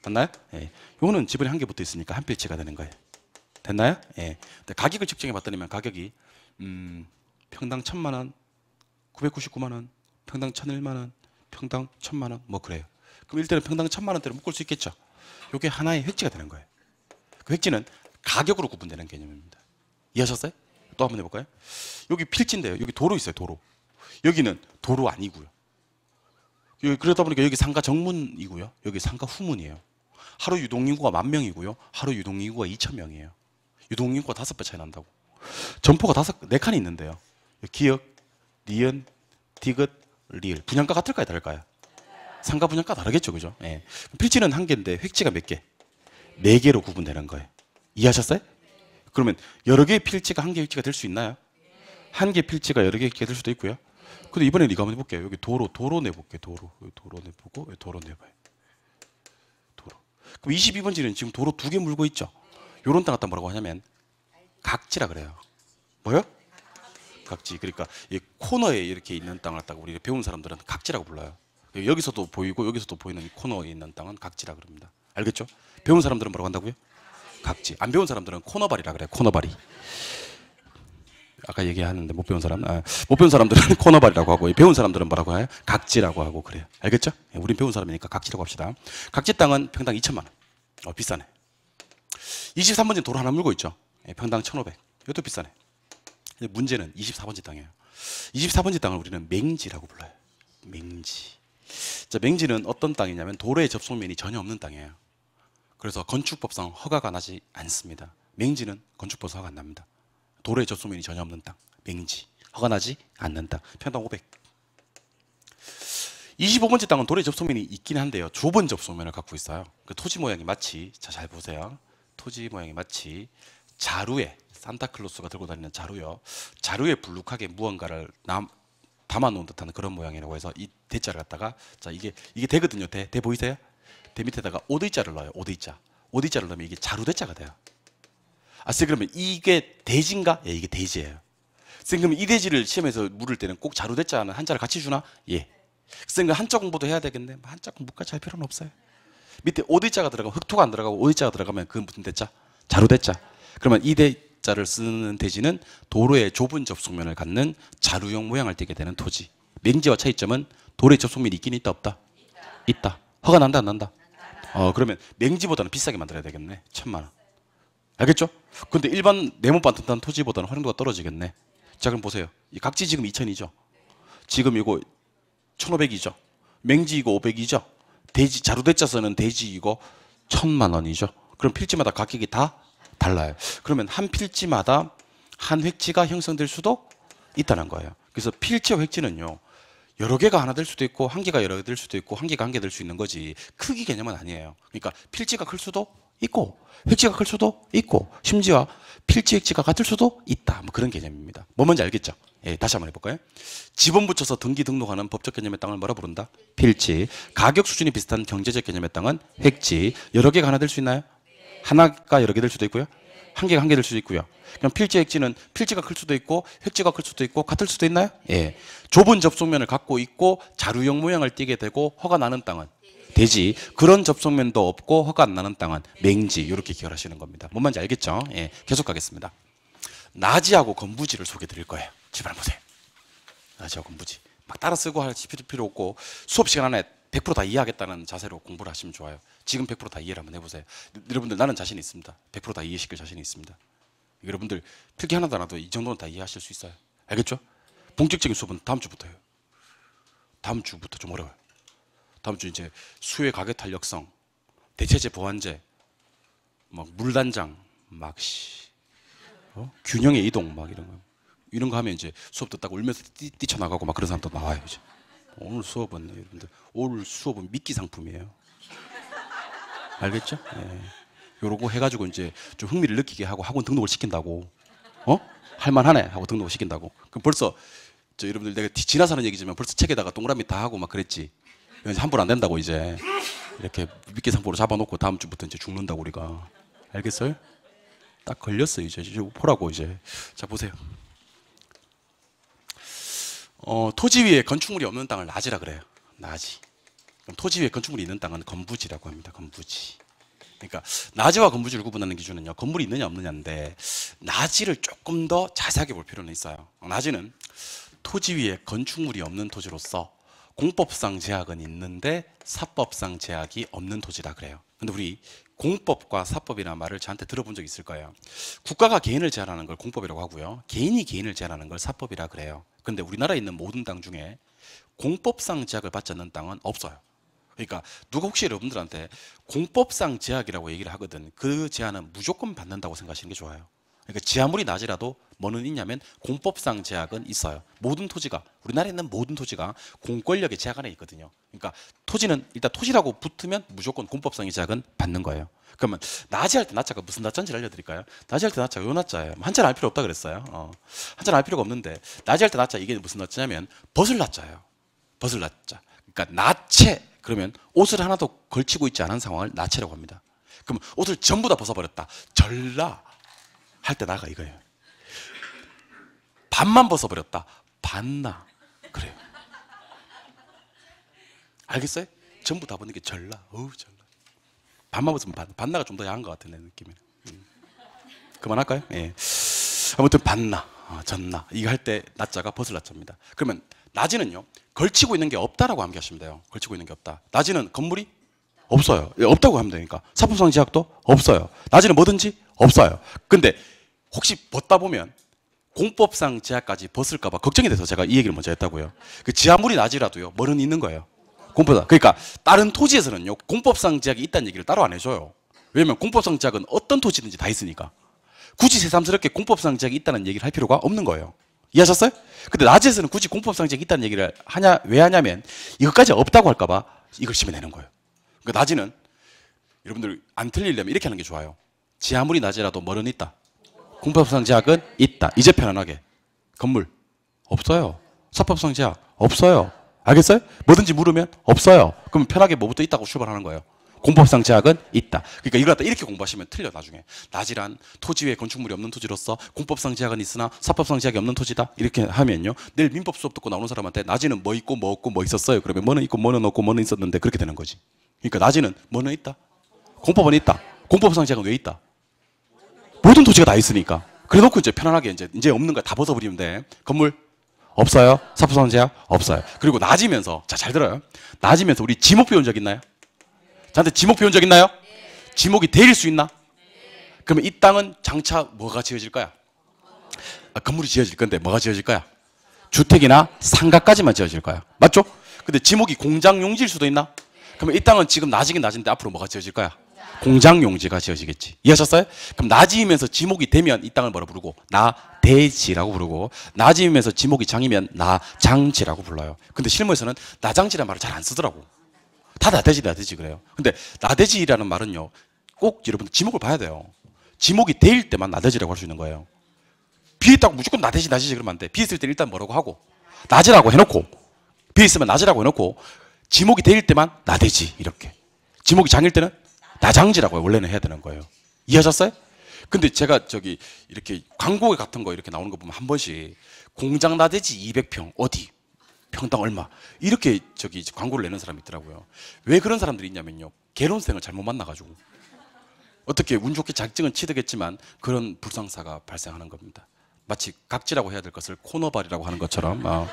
맞나요? 예. 요거는 지번이 1개 붙어 있으니까 한 필지가 되는 거예요. 됐나요? 예. 근데 가격을 측정해 봤더니만 가격이 평당 1,000만 원, 999만 원, 평당 1,001만 원, 평당 1,000만 원, 뭐 그래요. 그럼 일단은 평당 1,000만 원대로 묶을 수 있겠죠. 요게 하나의 획지가 되는 거예요. 그 획지는 가격으로 구분되는 개념입니다. 이해하셨어요? 또 한번 해볼까요? 여기 필지인데요. 여기 도로 있어요. 도로. 여기는 도로 아니고요. 그러다 보니까 여기 상가 정문이고요. 여기 상가 후문이에요. 하루 유동인구가 10,000명이고요. 하루 유동인구가 2,000명이에요. 유동인구가 5배 차이 난다고. 점포가 4칸이 있는데요. 기역, 니은, 디귿, 리을. 분양가 같을까요? 다를까요? 상가 분양가 다르겠죠. 그죠? 예. 필지는 1개인데 획지가 몇 개? 4개로 구분되는 거예요. 이해하셨어요? 그러면 여러 개의 필지가 1개 획지가 될 수 있나요? 1개 필지가 여러 개 획지가 될 수도 있고요. 근데 이번에 이거 한번 해볼게요. 여기 도로 내볼게요. 여기 도로 내보고 여기 도로 내봐요. 도로. 그럼 22번지는 지금 도로 2개 물고 있죠. 요런 땅 갖다 뭐라고 하냐면 각지라 그래요. 뭐요? 각지. 그러니까 이 코너에 이렇게 있는 땅을 갖다가 우리 배운 사람들은 각지라고 불러요. 여기서도 보이고 여기서도 보이는 이 코너에 있는 땅은 각지라 그럽니다. 알겠죠? 배운 사람들은 뭐라고 한다고요? 각지. 안 배운 사람들은 코너발이라 그래요. 코너발이. 아까 얘기하는데 못 배운 사람, 못 배운 사람들은 코너발이라고 하고 배운 사람들은 뭐라고 해요? 각지라고 하고 그래요. 알겠죠? 우린 배운 사람이니까 각지라고 합시다. 각지 땅은 평당 2,000만 원. 비싸네. 23번지 도로 하나 물고 있죠. 평당 1,500. 이것도 비싸네. 근데 문제는 24번지 땅이에요. 24번지 땅을 우리는 맹지라고 불러요. 맹지. 자, 맹지는 어떤 땅이냐면 도로의 접속면이 전혀 없는 땅이에요. 그래서 건축법상 허가가 나지 않습니다. 맹지는 건축법상 허가 안 납니다. 도로의 접속면이 전혀 없는 땅, 맹지. 허가나지 않는 땅. 평당 500. 25번째 땅은 도로의 접속면이 있긴 한데요. 좁은 접속면을 갖고 있어요. 그 토지 모양이 마치, 자, 잘 보세요. 토지 모양이 마치 자루에, 산타클로스가 들고 다니는 자루요. 자루에 불룩하게 무언가를 담아놓은 듯한 그런 모양이라고 해서 이 대자를 갖다가, 자, 이게 대거든요. 대 보이세요? 대 밑에다가 오대자를 넣어요. 오대자. 오대자를 넣으면 이게 자루대자가 돼요. 아, 선생님, 그러면 이게 대지인가? 예, 이게 대지예요. 선생님, 그러면 이 대지를 시험에서 물을 때는 꼭 자루대자는 한자를 같이 주나? 예. 선생님, 한자 공부도 해야 되겠네. 한자 공부까지 할 필요는 없어요. 밑에 오대자가 들어가면, 흑토가 안 들어가고 오대자가 들어가면 그건 무슨 대자? 자루대자. 그러면 이 대자를 쓰는 대지는 도로의 좁은 접속면을 갖는 자루형 모양을 띠게 되는 토지. 맹지와 차이점은 도로의 접속면이 있긴 있다, 없다? 있다. 허가 난다, 안 난다? 그러면 맹지보다는 비싸게 만들어야 되겠네. 1,000만 원. 알겠죠? 근데 일반 네모반 튼튼한 토지보다는 활용도가 떨어지겠네. 자, 그럼 보세요. 이 각지 지금 2,000이죠? 지금 이거 1,500이죠? 맹지 이거 500이죠? 대지, 자루대자 쓰는 대지 이거 1,000만 원이죠? 그럼 필지마다 가격이 다 달라요. 그러면 한 필지마다 한 획지가 형성될 수도 있다는 거예요. 그래서 필지와 획지는요, 여러 개가 하나 될 수도 있고 한 개가 여러 개 될 수도 있고 한 개가 한 개 될 수 있는 거지 크기 개념은 아니에요. 그러니까 필지가 클 수도 있고 획지가 클 수도 있고 심지어 필지 획지가 같을 수도 있다. 뭐 그런 개념입니다. 뭐 뭔지 알겠죠? 예, 다시 한번 해볼까요? 지번 붙여서 등기 등록하는 법적 개념의 땅을 뭐라 부른다? 필지. 가격 수준이 비슷한 경제적 개념의 땅은 획지. 여러 개가 하나 될 수 있나요? 하나가 여러 개 될 수도 있고요. 한 개가 한 개 될 수도 있고요. 그럼 필지 획지는 필지가 클 수도 있고 획지가 클 수도 있고 같을 수도 있나요? 예. 좁은 접속면을 갖고 있고 자루형 모양을 띠게 되고 허가 나는 땅은 대지. 그런 접속면도 없고 허가 안 나는 땅은 맹지. 이렇게 기억하시는 겁니다. 뭔 말인지 알겠죠? 예. 계속 가겠습니다. 나지하고 건부지를 소개해 드릴 거예요. 집을 한번 보세요. 나지하고 건부지. 막 따라 쓰고 할 필요 없고 수업 시간 안에 100%다 이해하겠다는 자세로 공부를 하시면 좋아요. 지금 100%다 이해를 한번 해보세요. 여러분들 나는 자신이 있습니다. 100%다 이해시킬 자신이 있습니다. 여러분들 필기 하나도 안 와도 이 정도는 다 이해하실 수 있어요. 알겠죠? 본격적인 수업은 다음 주부터예요. 다음 주부터 좀 어려워요. 다음 주 이제 수혜 가격 탄력성, 대체제 보완제, 막 물단장, 균형의 이동 막 이런 거 하면 이제 수업 듣다가 울면서 뛰쳐나가고 막 그런 사람도 나와요. 이제. 오늘 수업은 미끼 상품이에요. 알겠죠? 예. 요러고 해가지고 이제 좀 흥미를 느끼게 하고 학원 등록을 시킨다고. 할만하네 하고 등록을 시킨다고. 그럼 벌써 여러분들 내가 지나서 하는 얘기지만 벌써 책에다가 동그라미 다 하고 막 그랬지. 이제 환불 안 된다고 이제 이렇게 미끼 상품으로 잡아놓고 다음 주부터 이제 죽는다고 우리가. 알겠어요? 딱 걸렸어요 이제 보라고 이제. 자 보세요. 토지 위에 건축물이 없는 땅을 나지라 그래요. 나지. 그럼 토지 위에 건축물이 있는 땅은 건부지라고 합니다. 건부지. 그러니까 나지와 건부지를 구분하는 기준은요, 건물이 있느냐 없느냐인데 나지를 조금 더 자세하게 볼 필요는 있어요. 나지는 토지 위에 건축물이 없는 토지로서 공법상 제약은 있는데 사법상 제약이 없는 토지라 그래요. 근데 우리 공법과 사법이라는 말을 저한테 들어본 적 있을 거예요. 국가가 개인을 제한하는 걸 공법이라고 하고요, 개인이 개인을 제한하는 걸 사법이라 그래요. 근데 우리나라에 있는 모든 땅 중에 공법상 제약을 받지 않는 땅은 없어요. 그러니까 누가 혹시 여러분들한테 공법상 제약이라고 얘기를 하거든, 그 제한은 무조건 받는다고 생각하시는 게 좋아요. 그러니까 지 아무리 낮이라도 뭐는 있냐면 공법상 제약은 있어요. 모든 토지가, 우리나라에 있는 모든 토지가 공권력의 제약 안에 있거든요. 그러니까 토지는 일단 토지라고 붙으면 무조건 공법상의 제약은 받는 거예요. 그러면 낮이 할 때 낮자가 무슨 낮자인지 알려드릴까요? 낮이 할 때 낮자가 요 낮자예요. 한자는 알 필요 없다 그랬어요. 한자는 알 필요가 없는데 낮이 할 때 낮자, 이게 무슨 낮자냐면 벗을 낮자예요. 벗을 낮자. 그러니까 나체, 그러면 옷을 하나도 걸치고 있지 않은 상황을 나체라고 합니다. 그럼 옷을 전부 다 벗어버렸다, 절나 할 때 나가 이거예요. 반만 벗어버렸다, 반나, 그래요. 알겠어요? 전부 다 벗는 게 절나. 절나. 반만 벗으면 반나가 좀 더 야한 것 같은 내 느낌이. 그만할까요? 예. 아무튼 반나, 전나, 이거 할 때 낮자가 벗을 낮자입니다. 그러면 낮이는요, 걸치고 있는 게 없다라고 암기하시면 돼요. 걸치고 있는 게 없다. 낮이는 건물이 없어요. 없다고 하면 되니까. 사법상 제약도 없어요. 낮이는 뭐든지 없어요. 근데 혹시 벗다 보면 공법상 제약까지 벗을까 봐 걱정이 돼서 제가 이 얘기를 먼저 했다고요. 그 지하물이 낮이라도요, 뭐는 있는 거예요. 공법상. 그러니까 다른 토지에서는요, 공법상 제약이 있다는 얘기를 따로 안 해줘요. 왜냐면 공법상 제약은 어떤 토지든지 다 있으니까. 굳이 새삼스럽게 공법상 제약이 있다는 얘기를 할 필요가 없는 거예요. 이해하셨어요? 근데 낮에서는 굳이 공법상지가 있다는 얘기를 왜 하냐면 이것까지 없다고 할까봐 이걸 심어내는 거예요. 그러니까 낮에는 여러분들 안 틀리려면 이렇게 하는 게 좋아요. 지 아무리 낮이라도 뭐는 있다. 공법상제약은 있다. 이제 편안하게. 건물 없어요. 사법상제약 없어요. 알겠어요? 뭐든지 물으면 없어요. 그럼 편하게 뭐부터 있다고 출발하는 거예요. 공법상제약은 있다. 그러니까 이걸 갖다 이렇게 공부하시면 틀려 나중에. 낮이란 토지 위에 건축물이 없는 토지로서 공법상제약은 있으나 사법상제약이 없는 토지다. 이렇게 하면요. 내일 민법 수업 듣고 나오는 사람한테 낮이는 뭐 있고 뭐 없고 뭐 있었어요. 그러면 뭐는 있고 뭐는 없고 뭐는 있었는데 그렇게 되는 거지. 그러니까 낮이는 뭐는 있다. 공법은 있다. 공법상제약은 왜 있다? 모든 토지가 다 있으니까. 그래 놓고 이제 편안하게 이제 없는 거 다 벗어버리면 돼. 건물 없어요. 사법상제약 없어요. 그리고 낮이면서 자, 잘 들어요. 낮이면서 우리 지목 배운 적 있나요? 저한테 지목 배운 적 있나요? 지목이 대일 수 있나? 그러면 이 땅은 장차 뭐가 지어질 거야? 건물이 지어질 건데 뭐가 지어질 거야? 주택이나 상가까지만 지어질 거야. 맞죠? 근데 지목이 공장 용지일 수도 있나? 그러면 이 땅은 지금 낮이긴 낮인데 앞으로 뭐가 지어질 거야? 공장 용지가 지어지겠지. 이해하셨어요? 그럼 낮이면서 지목이 되면 이 땅을 뭐라 부르고? 나대지라고 부르고, 낮이면서 지목이 장이면 나장지라고 불러요. 근데 실무에서는 나장지라는 말을 잘 안 쓰더라고. 다 나대지 그래요. 근데 나대지라는 말은요, 꼭 여러분들 지목을 봐야 돼요. 지목이 대일 때만 나대지라고 할 수 있는 거예요. 비했다고 무조건 나대지 그러면 안 돼. 비했을 때 일단 뭐라고 하고 낮이라고 해놓고, 비했으면 낮이라고 해놓고, 지목이 대일 때만 나대지 이렇게. 지목이 장일 때는 나장지라고 원래는 해야 되는 거예요. 이해하셨어요? 근데 제가 이렇게 광고 같은 거 이렇게 나오는 거 보면 한 번씩 공장 나대지 200평 어디 평당 얼마 이렇게 광고를 내는 사람이 있더라고요. 왜 그런 사람들이 있냐면요, 개론생을 잘못 만나가지고 어떻게 운 좋게 자격증은 취득했지만 그런 불상사가 발생하는 겁니다. 마치 각지라고 해야 될 것을 코너발이라고 하는 것처럼.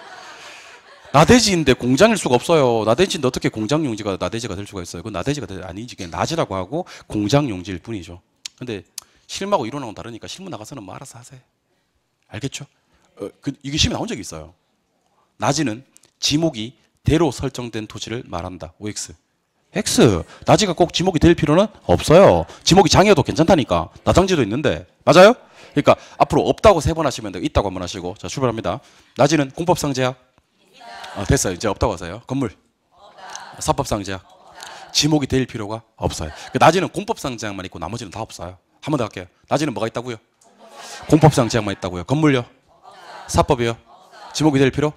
나대지인데 공장일 수가 없어요. 나대지인데 어떻게 공장 용지가 나대지가 될 수가 있어요? 그건 나대지가 아니지. 그냥 낮이라고 하고 공장 용지일 뿐이죠. 근데 실무하고 이론하고는 다르니까 실무 나가서는 뭐 알아서 하세요. 알겠죠? 이게 시험에 나온 적이 있어요. 낮이는 지목이 대로 설정된 토지를 말한다. OX. X. 낮이가 꼭 지목이 될 필요는 없어요. 지목이 장이어도 괜찮다니까. 나장지도 있는데. 맞아요? 그러니까 앞으로 없다고 3번 하시면 되고 있다고 1번 하시고. 자, 출발합니다. 낮이는 공법상제약. 됐어요. 이제 없다고 하세요. 건물 사법상제약. 지목이 될 필요가 없어요. 낮이는 공법상제약만 있고 나머지는 다 없어요. 한 번 더 할게요. 낮이는 뭐가 있다고요? 공법상제약만 있다고요. 건물요? 사법이요? 지목이 될 필요?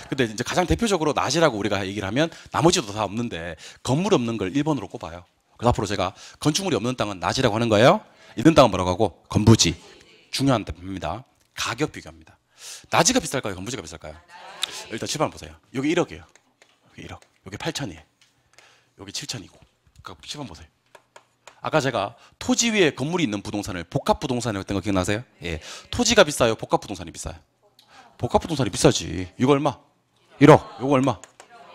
근데 이제 가장 대표적으로 낮이라고 우리가 얘기를 하면 나머지도 다 없는데 건물 없는 걸 1번으로 꼽아요. 그래서 앞으로 제가 건축물이 없는 땅은 낮이라고 하는 거예요. 있는 땅은 뭐라고 하고? 건부지. 중요한 답입니다. 가격 비교합니다. 낮이가 비쌀까요? 건부지가 비쌀까요? 일단 출발 보세요. 여기 1억이에요. 여기 1억. 여기 8천이에요. 여기 7천이고. 그러니까 10번 보세요. 아까 제가 토지 위에 건물이 있는 부동산을 복합부동산이라고 했던 거 기억나세요? 예. 토지가 비싸요? 복합부동산이 비싸요? 복합부동산이 비싸지. 이거 얼마? 1억. 이거 얼마?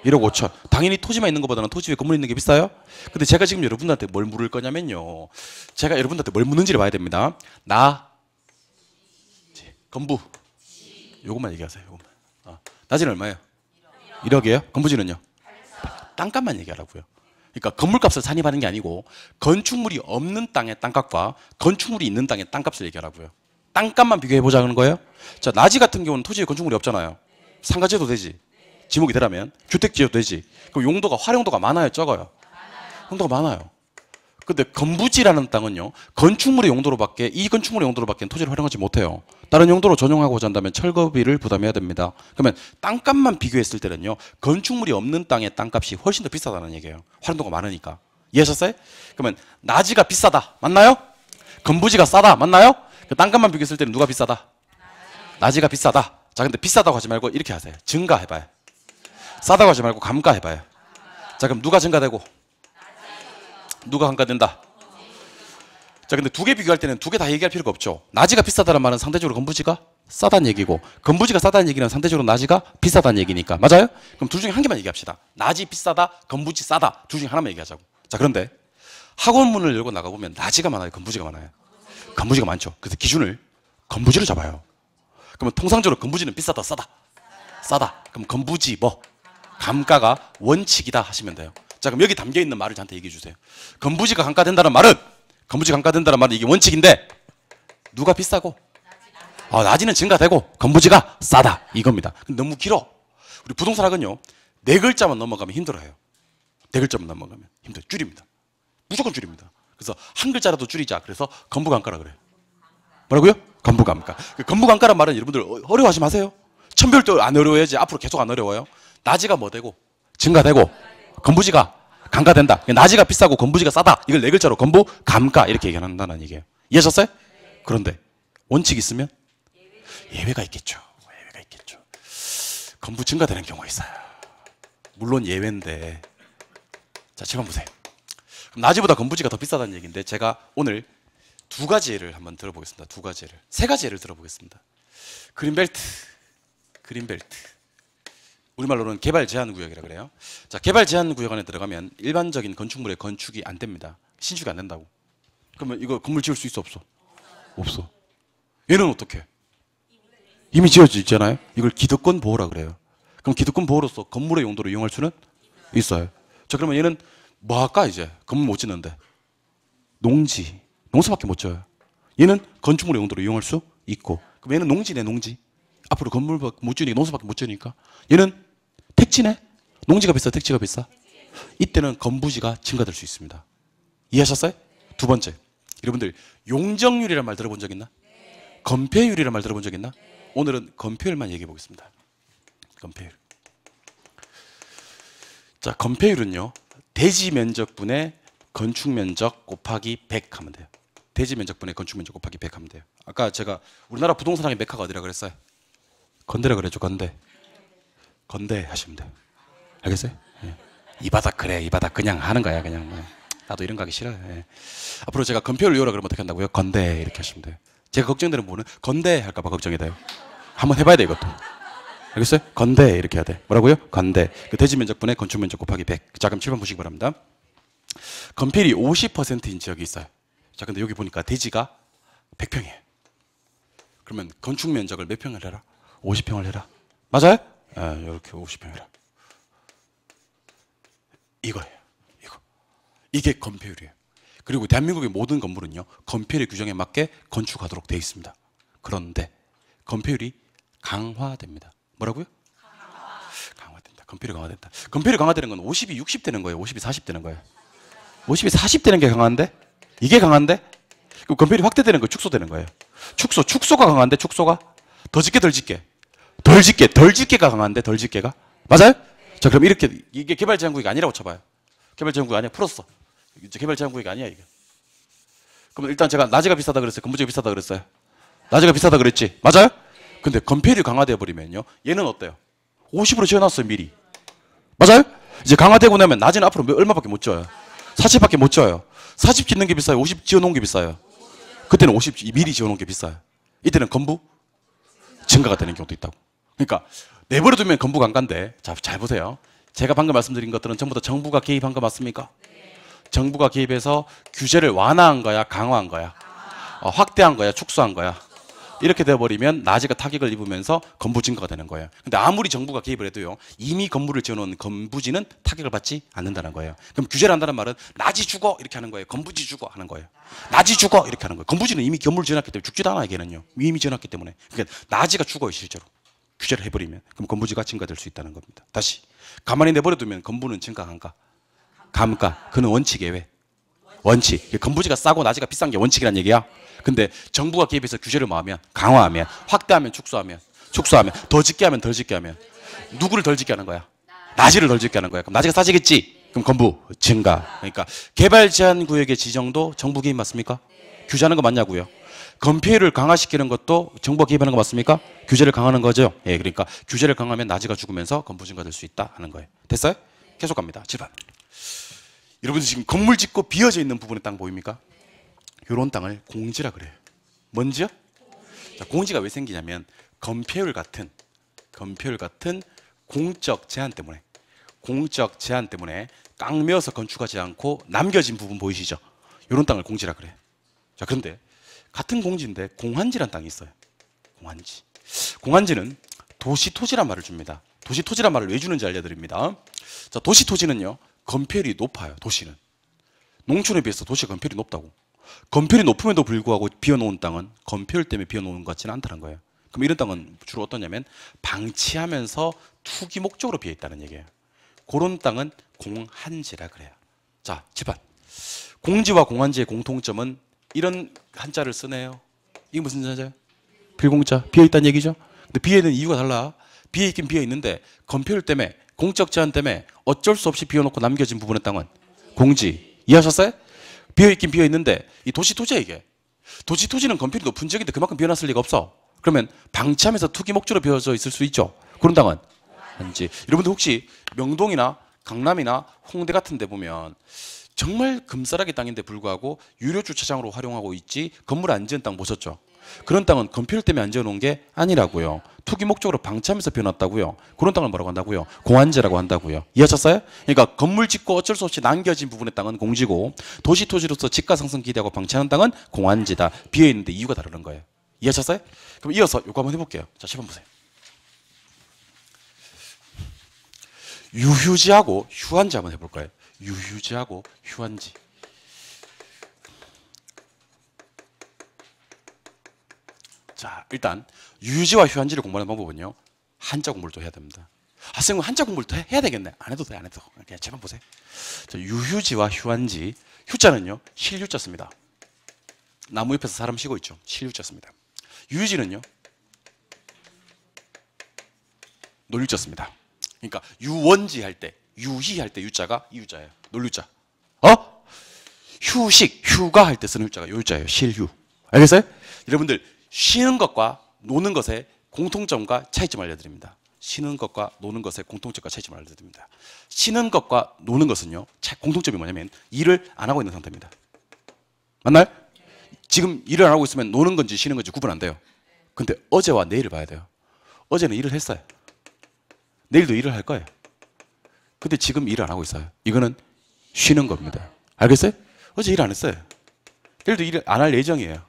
1억 5천. 당연히 토지만 있는 것보다는 토지 위에 건물이 있는 게 비싸요? 근데 제가 지금 여러분들한테 뭘 물을 거냐면요, 제가 여러분들한테 뭘 묻는지를 봐야 됩니다. 건부. 요것만 얘기하세요. 요것만. 낮이는 얼마예요? 1억이에요? 건부지는요? 땅값만 얘기하라고요. 그러니까 건물값을 산입하는 게 아니고 건축물이 없는 땅의 땅값과 건축물이 있는 땅의 땅값을 얘기하라고요. 땅값만 비교해보자는 거예요. 자, 낮이 같은 경우는 토지에 건축물이 없잖아요. 상가 지어도 되지. 지목이 되라면. 주택 지어도 되지. 그럼 용도가, 활용도가 많아요? 적어요? 용도가 많아요. 근데 건부지라는 땅은요, 건축물의 용도로밖에, 이 건축물의 용도로밖에 토지를 활용하지 못해요. 다른 용도로 전용하고자 한다면 철거비를 부담해야 됩니다. 그러면 땅값만 비교했을 때는요, 건축물이 없는 땅의 땅값이 훨씬 더 비싸다는 얘기예요. 활용도가 많으니까. 이해하셨어요? 그러면 낮이가 비싸다. 맞나요? 건부지가 싸다. 맞나요? 그 땅값만 비교했을 때는 누가 비싸다? 낮이가 비싸다. 자, 근데 비싸다고 하지 말고 이렇게 하세요. 증가해봐요. 싸다고 하지 말고 감가해봐요. 자, 그럼 누가 증가되고 누가 감가된다? 자, 근데 두 개 비교할 때는 두 개 다 얘기할 필요가 없죠. 낮이가 비싸다는 말은 상대적으로 건부지가 싸다는 얘기고, 건부지가 싸다는 얘기는 상대적으로 낮이가 비싸다는 얘기니까. 맞아요? 그럼 둘 중에 한 개만 얘기합시다. 낮이 비싸다, 건부지 싸다. 둘 중에 하나만 얘기하자고. 자, 그런데 학원문을 열고 나가보면 낮이가 많아요? 건부지가 많아요? 건부지가 많죠. 그래서 기준을 건부지로 잡아요. 그러면 통상적으로 건부지는 비싸다, 싸다? 싸다. 그럼 건부지 뭐? 감가가 원칙이다 하시면 돼요. 자, 그럼 여기 담겨있는 말을 저한테 얘기해 주세요. 건부지가 감가된다는 말은, 건부지가 감가된다는 말은 이게 원칙인데 누가 비싸고? 낮이는 증가되고 건부지가 싸다 이겁니다. 너무 길어. 우리 부동산학은요 4글자만 넘어가면 힘들어요. 4글자만 넘어가면 힘들어요. 줄입니다. 무조건 줄입니다. 그래서 한 글자라도 줄이자. 그래서 건부감가라 그래요. 뭐라고요? 건부감가. 건부감가란 말은 여러분들 어려워하지 마세요. 천별도 안 어려워야지. 앞으로 계속 안 어려워요. 낮이가 뭐 되고 증가되고 건부지가 감가된다. 낮이가 비싸고 건부지가 싸다. 이걸 4글자로 건부감가 이렇게 얘기한다는 얘기예요. 이해하셨어요? 그런데 원칙이 있으면 예외가 있겠죠. 예외가 있겠죠. 건부 증가되는 경우가 있어요. 물론 예외인데 자, 지금 보세요. 낮이보다 건부지가 더 비싸다는 얘기인데 제가 오늘 2가지 예를 한번 들어보겠습니다. 2가지 예를. 3가지 예를 들어보겠습니다. 그린벨트. 우리말로는 개발 제한 구역이라 그래요. 자, 개발 제한 구역 안에 들어가면 일반적인 건축물의 건축이 안 됩니다. 신축이 안 된다고. 그러면 이거 건물 지을 수 있어 없어? 없어. 얘는 어떻게? 이미 지어져 있잖아요. 이걸 기득권 보호라 그래요. 그럼 기득권 보호로서 건물의 용도로 이용할 수는 있어요. 자, 그러면 얘는 뭐 할까 이제? 건물 못 짓는데. 농사밖에 못 지어요. 얘는 건축물의 용도로 이용할 수 있고. 그럼 얘는 농지네, 농지. 앞으로 건물 못 지으니까 농사밖에 못 지으니까. 얘는 택지네. 농지가 비싸, 택지가 비싸. 이때는 건부지가 증가될 수 있습니다. 이해하셨어요? 2번째. 여러분들 용적률이라는 말 들어본 적 있나? 건폐율이라는 말 들어본 적 있나? 오늘은 건폐율만 얘기해 보겠습니다. 건폐율. 자, 건폐율은요. 대지 면적분의 건축 면적 곱하기 100 하면 돼요. 대지 면적분의 건축 면적 곱하기 100 하면 돼요. 아까 제가 우리나라 부동산학의 메카가 어디라 그랬어요? 건대라 그랬죠. 건대 하시면 돼요. 알겠어요? 예. 이 바닥 그래. 이 바닥 그냥 하는 거야. 그냥 나도 이런 거 하기 싫어요. 예. 앞으로 제가 건폐율 외우라 그러면 어떻게 한다고요? 건대 이렇게 하시면 돼요. 제가 걱정되는 부분은 건대 할까 봐 걱정이 돼요. 한번 해봐야 돼 이것도. 알겠어요? 건대 이렇게 해야 돼. 뭐라고요? 건대. 그 대지 면적분의 건축 면적 곱하기 100. 자, 그럼 7번 보시기 바랍니다. 건폐율이 50%인 지역이 있어요. 자, 근데 여기 보니까 대지가 100평이에요. 그러면 건축 면적을 몇 평을 해라? 50평을 해라. 맞아요? 이렇게 50평이라. 이거예요. 이게 건폐율이에요. 그리고 대한민국의 모든 건물은요. 건폐율의 규정에 맞게 건축하도록 되어 있습니다. 그런데 건폐율이 강화됩니다. 뭐라고요? 강화된다. 건폐율이 강화된다. 건폐율이 강화되는 건 50이 60 되는 거예요. 50이 40 되는 거예요. 50이 40 되는 게 강한데? 이게 강한데? 그럼 건폐율이 확대되는 거 축소되는 거예요. 축소가 강한데 축소가? 더 짓게 덜 짓게? 덜 짓게가 강한데 덜 짓게가? 맞아요? 자, 그럼 이렇게 이게 개발 제한 구역이 아니라고 쳐봐요. 개발 제한 구역 아니야. 풀었어. 이제 개발 제한 구역이 아니야 이게. 그럼 일단 제가 낮이가 비싸다 그랬어요. 건부지가 비싸다 그랬어요. 낮이가 비싸다 그랬지. 맞아요? 근데 건폐율이 강화되어 버리면요. 얘는 어때요? 50으로 지어놨어요 미리. 맞아요? 이제 강화되고 나면 낮이는 앞으로 얼마밖에 못 지어요? 40밖에 못 지어요. 40 짓는 게 비싸요. 50 지어놓은 게 비싸요. 그때는 50 미리 지어놓은 게 비싸요. 이때는 건부 증가가 되는 경우도 있다고. 그러니까 내버려 두면 건부가 안 간대. 자, 잘 보세요. 제가 방금 말씀드린 것들은 전부 다 정부가 개입한 거 맞습니까? 정부가 개입해서 규제를 완화한 거야, 강화한 거야? 확대한 거야, 축소한 거야? 이렇게 되어버리면 낮이가 타격을 입으면서 건부 증가가 되는 거예요. 근데 아무리 정부가 개입을 해도요, 이미 건물을 지어놓은 건부지는 타격을 받지 않는다는 거예요. 그럼 규제를 한다는 말은 낮이 죽어 이렇게 하는 거예요. 건부지 죽어 하는 거예요. 낮이 죽어 이렇게 하는 거예요. 건부지는 이미 건물을 지어놨기 때문에 죽지도 않아 얘는 이미 지어놨기 때문에. 그러니까 낮이가 죽어요 실제로. 규제를 해버리면. 그럼 건부지가 증가될 수 있다는 겁니다. 다시 가만히 내버려두면 건부는 증가한가? 감가. 그는 원칙 예외. 원칙. 건부지가 싸고 낮이가 비싼 게 원칙이란 얘기야. 근데 정부가 개입해서 규제를 뭐하면 강화하면 확대하면 축소하면 더 짓게 하면 덜 짓게 하면 누구를 덜 짓게 하는 거야? 낮이를 덜 짓게 하는 거야. 그럼 낮이가 싸지겠지? 그럼 건부 증가. 그러니까 개발 제한 구역의 지정도 정부 개입 맞습니까? 규제하는 거 맞냐고요? 건폐율을 강화시키는 것도 정부가 개입하는 거 맞습니까? 규제를 강화하는 거죠. 예, 그러니까 규제를 강화하면 낮이가 죽으면서 건부 증가될 수 있다 하는 거예요. 됐어요? 계속 갑니다. 7번. 여러분들 지금 건물 짓고 비어져 있는 부분의 땅 보입니까? 이런 땅을 공지라 그래요. 뭔지요? 자, 공지가 왜 생기냐면 건폐율 같은 공적 제한 때문에 깡매어서 건축하지 않고 남겨진 부분 보이시죠? 이런 땅을 공지라 그래요. 자, 그런데 같은 공지인데 공환지란 땅이 있어요. 공환지는 도시토지란 말을 줍니다. 도시토지란 말을 왜 주는지 알려드립니다. 자, 도시토지는요 건폐율이 높아요. 도시는 농촌에 비해서 도시가 건폐율이 높다고. 건폐율이 높음에도 불구하고 비어놓은 땅은 건폐율 때문에 비어놓은 것 같지는 않다는 거예요. 그럼 이런 땅은 주로 어떠냐면 방치하면서 투기 목적으로 비어 있다는 얘기예요. 그런 땅은 공한지라 그래요. 자, 7번. 공지와 공한지의 공통점은 이런 한자를 쓰네요. 이게 무슨 한자예요? 필공자. 비어 있다는 얘기죠. 근데 비어 있는 이유가 달라. 비어 있긴 비어 있는데 건폐율 때문에 공적 제한 때문에 어쩔 수 없이 비워놓고 남겨진 부분의 땅은 공지. 이해하셨어요? 비어 있긴 비어 있는데 이 도시 토지야 이게. 도시 토지는 건폐율이 높은 지역인데 그만큼 비워놨을 리가 없어. 그러면 방치하면서 투기 목적으로 비어져 있을 수 있죠. 그런 땅은 한지. 여러분들 혹시 명동이나 강남이나 홍대 같은 데 보면 정말 금싸라기 땅인데 불구하고 유료 주차장으로 활용하고 있지 건물 안 지은 땅 보셨죠? 그런 땅은 건폐율 때문에 안 지어놓은 게 아니라고요. 투기 목적으로 방치하면서 비워놨다고요. 그런 땅을 뭐라고 한다고요? 공한지라고 한다고요. 이해하셨어요? 그러니까 건물 짓고 어쩔 수 없이 남겨진 부분의 땅은 공지고 도시 토지로서 집가 상승 기대하고 방치하는 땅은 공한지다. 비어있는데 이유가 다르는 거예요. 이해하셨어요? 그럼 이어서 이거 한번 해볼게요. 자, 10번 보세요. 유휴지하고 휴한지 한번 해볼 거예요. 유휴지하고 휴한지. 자, 일단 유휴지와 휴한지를 공부하는 방법은요. 한자 공부를 또 해야 됩니다. 아, 선생님 한자 공부를 또 해야 되겠네. 안 해도 돼, 안 해도. 그냥 제발 보세요. 자, 유휴지와 휴한지. 휴자는요. 실유자 씁니다. 나무 옆에서 사람 쉬고 있죠. 실유자 씁니다. 유휴지는요. 논유자 씁니다. 그러니까 유원지 할 때, 유희 할 때 유자가 이 유자예요. 논유자. 휴식, 휴가 할 때 쓰는 유자가 요 유자예요. 실휴. 알겠어요? 여러분들 쉬는 것과 노는 것의 공통점과 차이점 알려드립니다. 쉬는 것과 노는 것의 공통점과 차이점 알려드립니다. 쉬는 것과 노는 것은요. 공통점이 뭐냐면 일을 안 하고 있는 상태입니다. 맞나요? 지금 일을 안 하고 있으면 노는 건지 쉬는 건지 구분 안 돼요. 근데 어제와 내일을 봐야 돼요. 어제는 일을 했어요. 내일도 일을 할 거예요. 근데 지금 일을 안 하고 있어요. 이거는 쉬는 겁니다. 알겠어요? 어제 일 안 했어요. 내일도 일 안 할 예정이에요.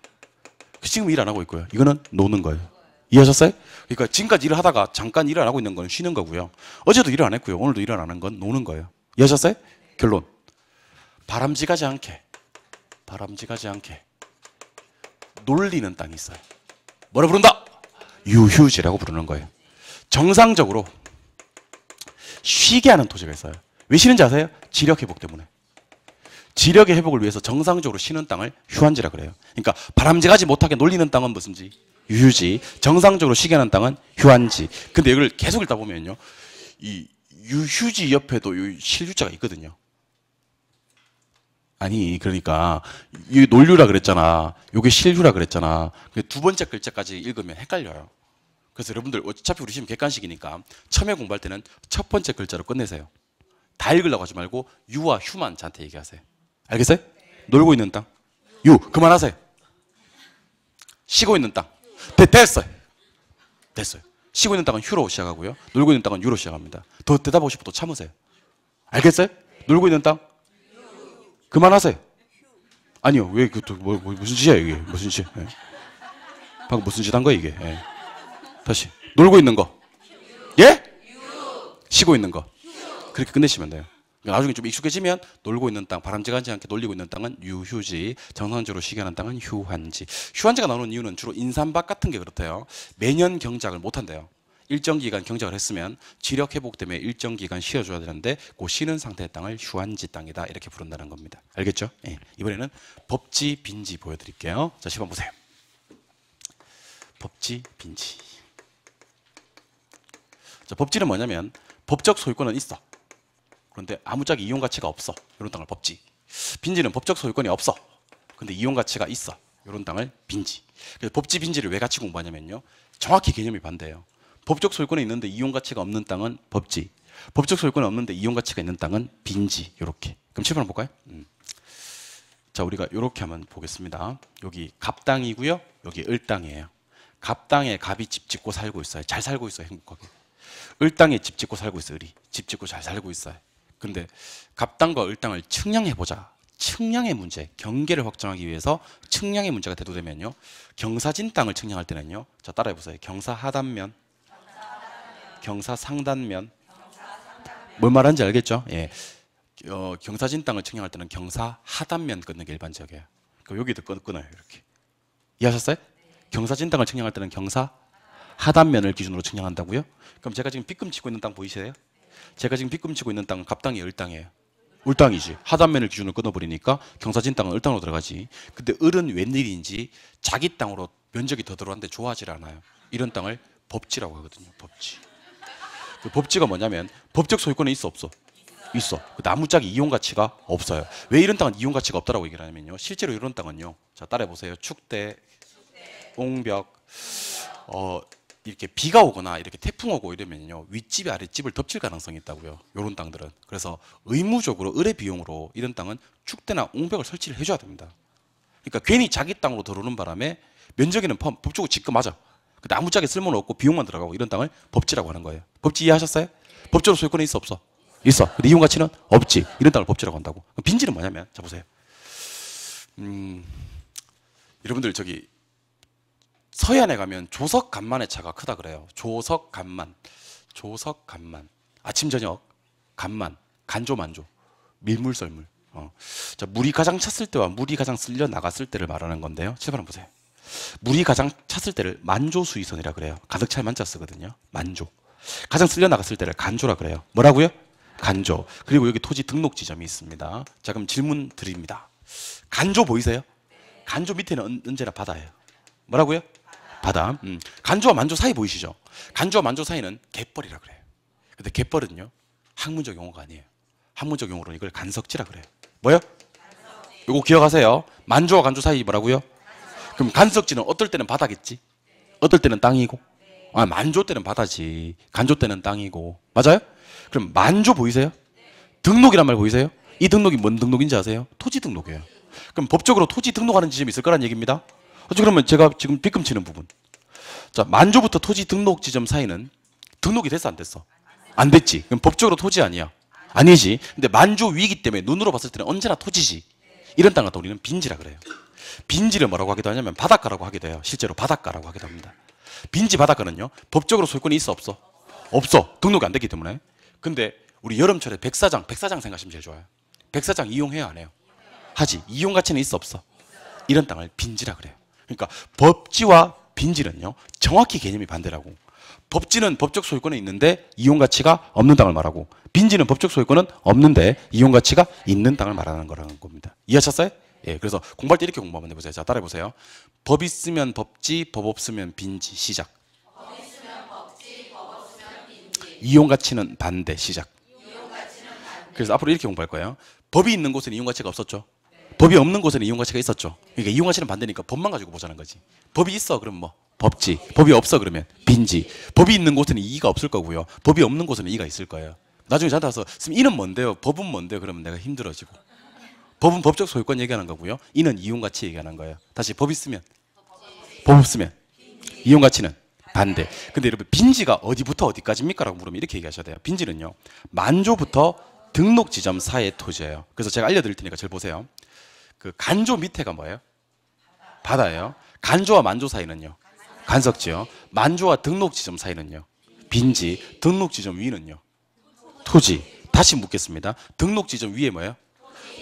지금 일 안 하고 있고요. 이거는 노는 거예요. 이해하셨어요? 그러니까 지금까지 일을 하다가 잠깐 일을 안 하고 있는 건 쉬는 거고요. 어제도 일을 안 했고요. 오늘도 일을 안 한 건 노는 거예요. 이해하셨어요? 결론. 바람직하지 않게 놀리는 땅이 있어요. 뭐라 부른다? 유휴지라고 부르는 거예요. 정상적으로 쉬게 하는 토지가 있어요. 왜 쉬는지 아세요? 지력 회복 때문에. 지력의 회복을 위해서 정상적으로 쉬는 땅을 휴한지라 그래요. 그러니까 바람직하지 못하게 놀리는 땅은 무슨지? 유휴지. 정상적으로 쉬게 하는 땅은 휴한지. 근데 이걸 계속 읽다 보면요. 이 유휴지 옆에도 이 실유자가 있거든요. 아니, 그러니까 이 논류라 그랬잖아. 요게 실유라 그랬잖아. 두 번째 글자까지 읽으면 헷갈려요. 그래서 여러분들 어차피 우리 시험 객관식이니까 처음에 공부할 때는 첫 번째 글자로 끝내세요. 다 읽으려고 하지 말고 유와 휴만 저한테 얘기하세요. 알겠어요? 놀고 있는 땅. 유. 그만하세요. 쉬고 있는 땅. 됐어요. 됐어요. 쉬고 있는 땅은 휴로 시작하고요. 놀고 있는 땅은 유로 시작합니다. 더 대답하고 싶어도 참으세요. 알겠어요? 놀고 있는 땅. 그만하세요. 아니요. 왜 무슨 짓이야 이게? 무슨 짓? 예. 방금 무슨 짓 한 거야 이게? 예. 다시. 놀고 있는 거. 예? 쉬고 있는 거. 그렇게 끝내시면 돼요. 나중에 좀 익숙해지면 놀고 있는 땅, 바람직하지 않게 놀리고 있는 땅은 유휴지, 정상적으로 쉬게 하는 땅은 휴한지. 휴한지가 나오는 이유는 주로 인삼밭 같은 게 그렇대요. 매년 경작을 못 한대요. 일정 기간 경작을 했으면 지력 회복 때문에 일정 기간 쉬어줘야 되는데 그 쉬는 상태의 땅을 휴한지 땅이다 이렇게 부른다는 겁니다. 알겠죠? 예. 이번에는 법지, 빈지 보여드릴게요. 자, 10번 보세요. 법지, 빈지. 자, 법지는 뭐냐면 법적 소유권은 있어. 그런데 아무짝에 이용 가치가 없어. 이런 땅을 법지. 빈지는 법적 소유권이 없어. 근데 이용 가치가 있어. 이런 땅을 빈지. 그래서 법지, 빈지를 왜 같이 공부하냐면요. 정확히 개념이 반대예요. 법적 소유권이 있는데 이용 가치가 없는 땅은 법지. 법적 소유권이 없는데 이용 가치가 있는 땅은 빈지. 이렇게. 그럼 7번 한번 볼까요? 자, 우리가 이렇게 한번 보겠습니다. 여기 갑땅이고요. 여기 을땅이에요. 갑땅에 갑이 집 짓고 살고 있어요. 잘 살고 있어요. 행복하게. 을땅에 집 짓고 살고 있어요. 을이. 집 짓고 잘 살고 있어요. 근데 갑땅과 을땅을 측량해보자. 측량의 문제, 경계를 확정하기 위해서 측량의 문제가 대두되면요. 경사진 땅을 측량할 때는요. 자, 따라해보세요. 경사하단면, 경사상단면. 뭘 말하는지 알겠죠? 예. 경사진 땅을 측량할 때는 경사하단면 끊는 게 일반적이에요. 그럼 여기도 끊어요. 이렇게. 이해하셨어요? 경사진 땅을 측량할 때는 경사 하단면을 기준으로 측량한다고요? 그럼 제가 지금 빗금 치고 있는 땅 보이세요? 제가 지금 빗금 치고 있는 땅은 갑땅이 을땅이에요. 을땅이지. 하단면을 기준으로 끊어버리니까 경사진 땅은 을땅으로 들어가지. 근데 을은 웬일인지 자기 땅으로 면적이 더 들어왔는데 좋아하질 않아요. 이런 땅을 법지라고 하거든요. 법지. 그 법지가 뭐냐면 법적 소유권은 있어 없어? 있어. 그 나무짝이 이용 가치가 없어요. 왜 이런 땅은 이용 가치가 없다라고 얘기를 하냐면요. 실제로 이런 땅은요. 자, 따라해 보세요. 축대, 옹벽, 이렇게 비가 오거나 이렇게 태풍 오고 이러면요. 윗집이 아랫집을 덮칠 가능성이 있다고요. 이런 땅들은. 그래서 의무적으로 의뢰 비용으로 이런 땅은 축대나 옹벽을 설치를 해줘야 됩니다. 그러니까 괜히 자기 땅으로 들어오는 바람에 면적에는 법적으로 직급맞아. 나무짝에 쓸모는 없고 비용만 들어가고 이런 땅을 법지라고 하는 거예요. 법지 이해하셨어요? 법적으로 소유권이 있어 없어? 있어. 근데 이용 가치는 없지. 이런 땅을 법지라고 한다고. 빈지는 뭐냐면 자 보세요. 여러분들 저기 서해안에 가면 조석 간만의 차가 크다 그래요. 조석 간만. 조석 간만. 아침 저녁 간만. 간조 만조. 밀물 썰물. 자, 물이 가장 찼을 때와 물이 가장 쓸려 나갔을 때를 말하는 건데요. 7번 보세요. 물이 가장 찼을 때를 만조 수위선이라 그래요. 가득 찰 만자 쓰거든요. 만조. 가장 쓸려 나갔을 때를 간조라 그래요. 뭐라고요? 간조. 그리고 여기 토지 등록 지점이 있습니다. 자, 그럼 질문 드립니다. 간조 보이세요? 간조 밑에는 언제나 바다예요. 뭐라고요? 바다. 간조와 만조 사이 보이시죠? 간조와 만조 사이는 갯벌이라 그래요. 근데 갯벌은요 학문적 용어가 아니에요. 학문적 용어로는 이걸 간석지라 그래요. 뭐요? 이거 기억하세요. 만조와 간조 사이 뭐라고요? 그럼 간석지는 어떨 때는 바다겠지? 어떨 때는 땅이고? 만조 때는 바다지. 간조 때는 땅이고. 맞아요? 그럼 만조 보이세요? 등록이란 말 보이세요? 이 등록이 뭔 등록인지 아세요? 토지 등록이에요. 그럼 법적으로 토지 등록하는 지점이 있을 거란 얘기입니다. 그러면 제가 지금 빗금 치는 부분. 자, 만조부터 토지 등록 지점 사이는 등록이 됐어 안 됐어? 안 됐지. 그럼 법적으로 토지 아니야? 아니지. 근데 만조 위이기 때문에 눈으로 봤을 때는 언제나 토지지. 이런 땅을 또 우리는 빈지라 그래요. 빈지를 뭐라고 하기도 하냐면 바닷가라고 하기도 해요. 실제로 바닷가라고 하기도 합니다. 빈지 바닷가는요 법적으로 소유권이 있어 없어? 없어. 등록이 안 됐기 때문에. 근데 우리 여름철에 백사장 생각하시면 제일 좋아요. 백사장 이용해요 안 해요? 하지. 이용 가치는 있어 없어? 이런 땅을 빈지라 그래요. 그러니까 법지와 빈지는요 정확히 개념이 반대라고. 법지는 법적 소유권이 있는데 이용 가치가 없는 땅을 말하고, 빈지는 법적 소유권은 없는데 이용 가치가 있는 땅을 말하는 거라는 겁니다. 이해하셨어요? 예, 그래서 공부할 때 이렇게 공부 한번 해보세요. 자, 따라해 보세요. 법 있으면 법지, 법 없으면 빈지. 시작. 법 있으면 법지, 법 없으면 빈지. 이용 가치는 반대. 시작. 이용 가치는 반대. 그래서 앞으로 이렇게 공부할 거예요. 법이 있는 곳에는 이용 가치가 없었죠. 법이 없는 곳에는 이용 가치가 있었죠. 그러니까 이용 가치는 반대니까 법만 가지고 보자는 거지. 법이 있어 그럼 뭐 법지. 법이 없어 그러면 빈지. 법이 있는 곳에는 이의가 없을 거고요. 법이 없는 곳에는 이의가 있을 거예요. 나중에 저한테 와서 선생님 이는 뭔데요? 법은 뭔데요? 그러면 내가 힘들어지고. 법은 법적 소유권 얘기하는 거고요. 이는 이용 가치 얘기하는 거예요. 다시 법 있으면 법 없으면 이용 가치는 반대. 근데 여러분 빈지가 어디부터 어디까지입니까? 라고 물으면 이렇게 얘기하셔야 돼요. 빈지는요 만조부터 등록 지점 사이의 토지예요. 그래서 제가 알려드릴 테니까 잘 보세요. 그 간조 밑에가 뭐예요? 바다예요. 간조와 만조 사이는요? 간석지요. 만조와 등록 지점 사이는요? 빈지. 등록 지점 위는요? 토지. 다시 묻겠습니다. 등록 지점 위에 뭐예요?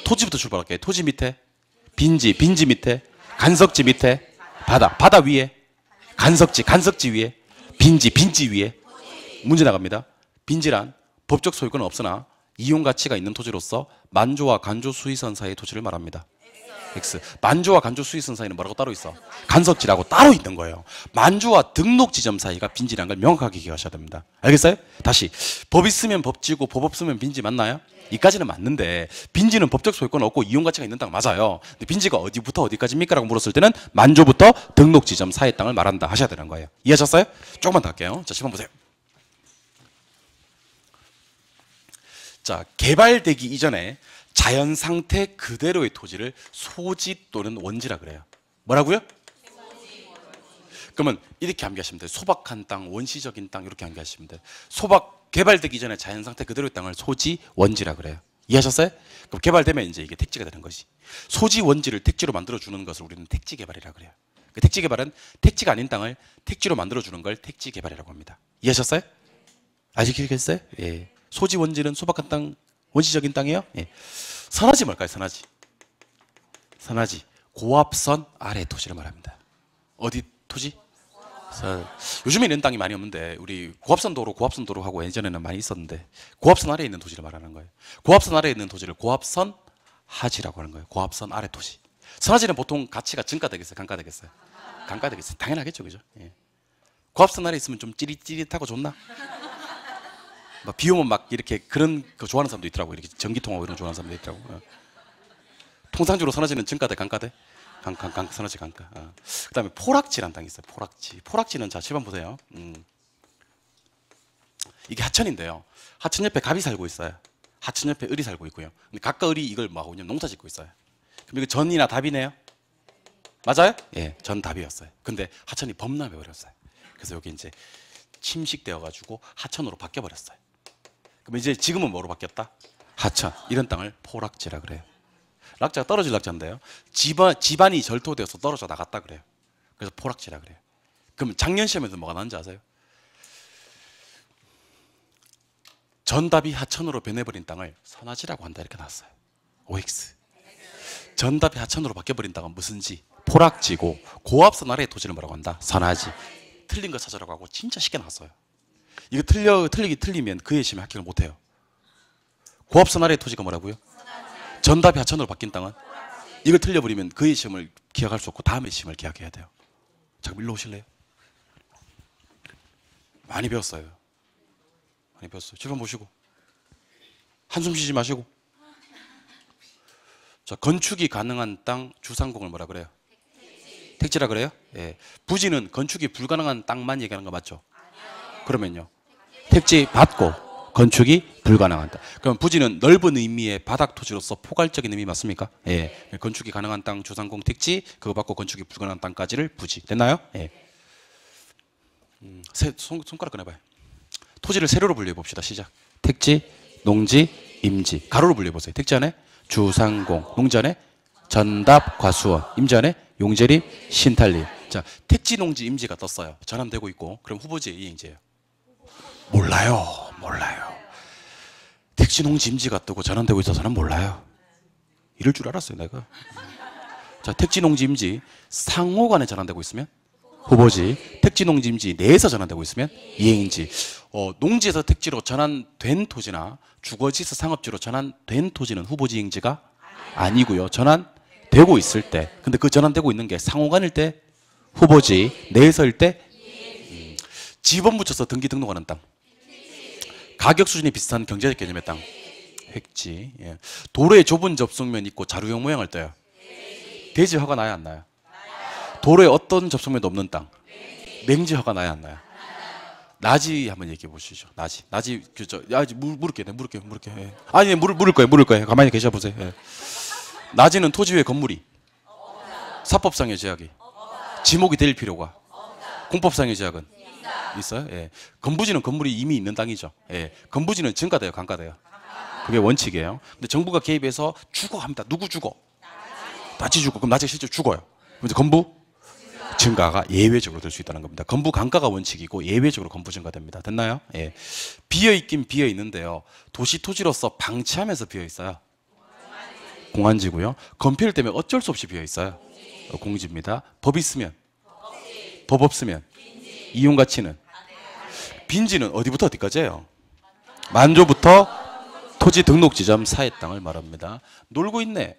토지부터 출발할게요. 토지 밑에 빈지. 빈지 밑에 간석지 밑에 바다. 바다 위에 간석지. 간석지 위에 빈지. 빈지 위에. 문제 나갑니다. 빈지란 법적 소유권은 없으나 이용 가치가 있는 토지로서 만조와 간조 수위선 사이의 토지를 말합니다. X. 만조와 간조 수위선 사이는 뭐라고 따로 있어? 간석지라고 따로 있는 거예요. 만조와 등록 지점 사이가 빈지라는 걸 명확하게 기억하셔야 됩니다. 알겠어요? 다시. 법 있으면 법지고 법 없으면 빈지 맞나요? 이까지는 맞는데 빈지는 법적 소유권 없고 이용 가치가 있는 땅 맞아요. 근데 빈지가 어디부터 어디까지입니까? 라고 물었을 때는 만조부터 등록 지점 사이의 땅을 말한다 하셔야 되는 거예요. 이해하셨어요? 조금만 더 할게요. 자, 10번 보세요. 자, 개발되기 이전에 자연 상태 그대로의 토지를 소지 또는 원지라 그래요. 뭐라고요? 그러면 이렇게 암기하시면 돼요. 소박한 땅, 원시적인 땅 이렇게 암기하시면 돼요. 소박 개발되기 전에 자연 상태 그대로의 땅을 소지 원지라 그래요. 이해하셨어요? 그럼 개발되면 이제 이게 택지가 되는 거지. 소지 원지를 택지로 만들어 주는 것을 우리는 택지 개발이라 그래요. 그 택지 개발은 택지가 아닌 땅을 택지로 만들어 주는 걸 택지 개발이라고 합니다. 이해하셨어요? 아시겠어요? 예. 소지 원지는 소박한 땅, 원시적인 땅이에요? 예. 선하지 뭘까요? 선하지. 선하지. 고압선 아래 토지를 말합니다. 어디 토지? 그래서 요즘에 이런 땅이 많이 없는데 우리 고압선도로하고 예전에는 많이 있었는데 고압선 아래에 있는 토지를 말하는 거예요. 고압선 아래에 있는 토지를 고압선 하지라고 하는 거예요. 고압선 아래 토지. 선하지는 보통 가치가 증가되겠어요? 강가되겠어요? 강가되겠어요. 당연하겠죠, 그죠? 예. 고압선 아래 있으면 좀 찌릿찌릿하고 좋나? 막 비 오면 막 이렇게 그런 거 좋아하는 사람도 있더라고. 이렇게 전기통하고 이런 거 좋아하는 사람도 있더라고. 예. 통상적으로 선하지는 증가돼, 강가돼? 선하지 강가. 그다음에 포락지라는 땅이 있어요. 포락지는 자 7번 보세요. 이게 하천인데요. 하천 옆에 갑이 살고 있어요. 하천 옆에 을이 살고 있고요. 근데 각각 을이 이걸 뭐 하고 농사 짓고 있어요. 그럼 이거 전이나 답이네요. 맞아요? 예, 전 답이었어요. 근데 하천이 범람해 버렸어요. 그래서 여기 이제 침식되어 가지고 하천으로 바뀌어 버렸어요. 그럼 이제 지금은 뭐로 바뀌었다? 하천. 이런 땅을 포락지라 그래요. 락자가 떨어질 락자인데요. 집안이 절토되어서 떨어져 나갔다 그래요. 그래서 포락지라 그래요. 그럼 작년 시험에서 뭐가 나왔는지 아세요? 전답이 하천으로 변해버린 땅을 선하지라고 한다 이렇게 나왔어요. OX. 전답이 하천으로 바뀌어버린 땅은 무슨 지? 포락지고 고압선 아래의 토지를 뭐라고 한다? 선하지. 틀린 거 찾으라고 하고 진짜 쉽게 나왔어요. 이거 틀리면 그의 시험에 합격을 못해요. 고압선 아래의 토지가 뭐라고요? 전답이 하천으로 바뀐 땅은? 이걸 틀려버리면 그의 시험을 기억할 수 없고 다음의 시험을 기억해야 돼요. 잠깐 일로 오실래요? 많이 배웠어요. 많이 배웠어요. 주변 보시고 한숨 쉬지 마시고. 자, 건축이 가능한 땅 주상공을 뭐라 그래요? 택지라 그래요? 예. 부지는 건축이 불가능한 땅만 얘기하는 거 맞죠? 그러면요. 택지 받고 건축이 불가능한 땅. 그럼 부지는 넓은 의미의 바닥 토지로서 포괄적인 의미 맞습니까? 예. 건축이 가능한 땅 주상공 택지 그거 받고 건축이 불가능한 땅까지를 부지. 됐나요? 예. 손가락 꺼내봐요. 토지를 세로로 분류해 봅시다. 시작. 택지, 농지, 임지. 가로로 분류해 보세요. 택지 안에 주상공, 농지 안에 전답, 과수원, 임지 안에 용재림, 신탈림. 자, 택지, 농지, 임지가 떴어요. 전환되고 있고. 그럼 후보지의 이행지예요. 몰라요. 택지, 농지, 임지가 뜨고 전환되고 있어서는 몰라요. 이럴 줄 알았어요, 내가. 자, 택지, 농지, 임지 상호간에 전환되고 있으면 후보지. 택지, 농지, 임지 내에서 전환되고 있으면 이행지. 농지에서 택지로 전환된 토지나 주거지에서 상업지로 전환된 토지는 후보지 이행지가 아니고요. 전환되고 있을 때. 근데 그 전환되고 있는 게 상호간일 때 후보지, 내에서일 때 지번 붙여서 등기 등록하는 땅. 가격 수준이 비슷한 경제적 개념의 땅. 획지. 예. 도로에 좁은 접속면 있고 자루형 모양을 떠요. 대지 허가 나야 안 나요? 도로에 어떤 접속면도 없는 땅. 맹지 허가 나야 안 나요? 나지 한번 얘기해 보시죠. 나지 그죠? 물을게요. 예. 아니 물을 거예요. 가만히 계셔 보세요. 예. 나지는 토지 위에 건물이 사법상의 제약이 지목이 될 필요가 공법상의 제약은 있어요. 예. 건부지는 건물이 이미 있는 땅이죠. 예. 건부지는 증가돼요, 강가돼요. 그게 원칙이에요. 근데 정부가 개입해서 주거합니다. 누구 주거? 나지 주거. 그럼 나지가 실제로 죽어요. 그럼 건부 증가가 예외적으로 될 수 있다는 겁니다. 건부 강가가 원칙이고 예외적으로 건부 증가됩니다. 됐나요? 예. 비어 있긴 비어 있는데요. 도시 토지로서 방치하면서 비어 있어요. 공안지고요. 건폐율 때문에 어쩔 수 없이 비어 있어요. 공지입니다. 법 있으면, 법 없으면, 이용 가치는, 빈지는 어디부터 어디까지예요? 만조부터 토지 등록 지점 사의 땅을 말합니다. 놀고 있네.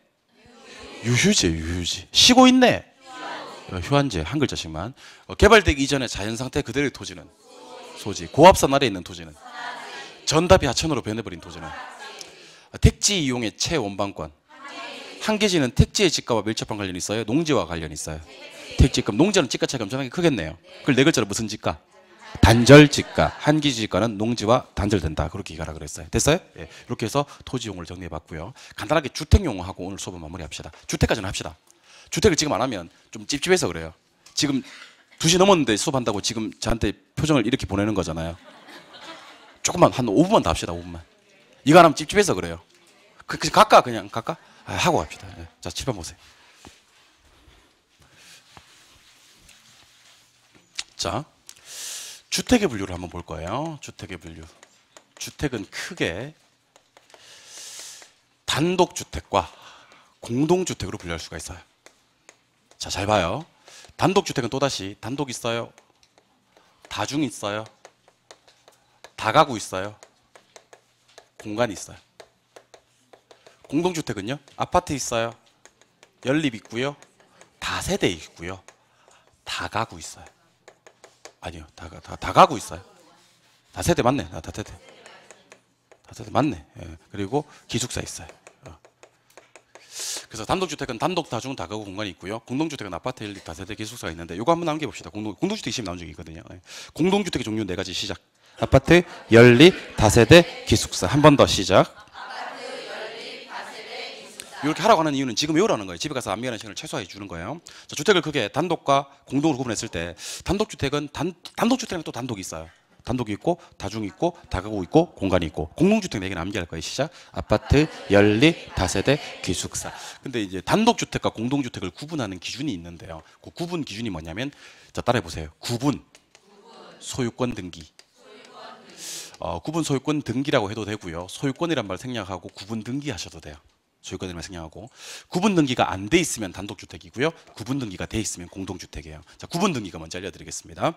유휴지. 쉬고 있네. 휴한제 한 글자씩만. 개발되기 이전에 자연 상태 그대로의 토지는 소지. 고압선 아래에 있는 토지는 전답이 하천으로 변해버린 토지는 택지 이용의 채원방권. 한계지는 택지의 집가와 밀접한 관련이 있어요? 농지와 관련이 있어요? 택지. 그럼 농지는 집가 차이가 엄청나게 크겠네요. 그걸 네 글자로 무슨 집가? 단절집가. 한기지 집가는 농지와 단절된다. 그렇게 이해하라 그랬어요. 됐어요? 예. 이렇게 해서 토지 용어를 정리해 봤고요. 간단하게 주택 용어하고 오늘 수업은 마무리합시다. 주택까지는 합시다. 주택을 지금 안 하면 좀 찝찝해서 그래요. 지금 2시 넘었는데 수업한다고 지금 저한테 표정을 이렇게 보내는 거잖아요. 조금만 한 5분만 더 합시다. 5분만. 이거 안 하면 찝찝해서 그래요. 그냥 갈까? 하고 갑시다. 예. 자, 7번 보세요. 자, 주택의 분류를 한번 볼 거예요. 주택의 분류. 주택은 크게 단독주택과 공동주택으로 분류할 수가 있어요. 자, 잘 봐요. 단독주택은 또다시 단독 있어요? 다중 있어요? 다가구 있어요? 공간이 있어요? 공동주택은요? 아파트 있어요? 연립 있고요. 다세대 있고요. 다가구 있어요. 아니요, 다가구 있어요. 다세대 맞네. 다세대 맞네. 예. 그리고 기숙사 있어요. 그래서 단독주택은 단독, 다중, 다가구 공간이 있고요. 공동주택은 아파트, 연립, 다세대, 기숙사가 있는데 이거 한번 남겨봅시다. 공동주택 시험 나온 적이 있거든요. 예. 공동주택의 종류 4가지 시작. 아파트, 연립, 다세대, 기숙사. 한 번 더 시작. 이렇게 하라고 하는 이유는 지금 외우라는 거예요. 집에 가서 암기하는 시간을 최소화해 주는 거예요. 자, 주택을 크게 단독과 공동으로 구분했을 때 단독주택은 단독주택은 또 단독이 있어요. 단독이 있고 다중이 있고 다가구 있고 공간이 있고 공동주택 4개는 암기할 거예요. 시작. 아파트, 연립, 다세대, 기숙사. 근데 이제 단독주택과 공동주택을 구분하는 기준이 있는데요. 그 구분 기준이 뭐냐면 자, 따라해 보세요. 구분 소유권 등기. 구분 소유권 등기라고 해도 되고요. 소유권이란 말 생략하고 구분 등기 하셔도 돼요. 소유권을 생략하고 구분 등기가 안 돼 있으면 단독주택이고요. 구분 등기가 돼 있으면 공동주택이에요. 자, 구분 등기가 먼저 알려드리겠습니다.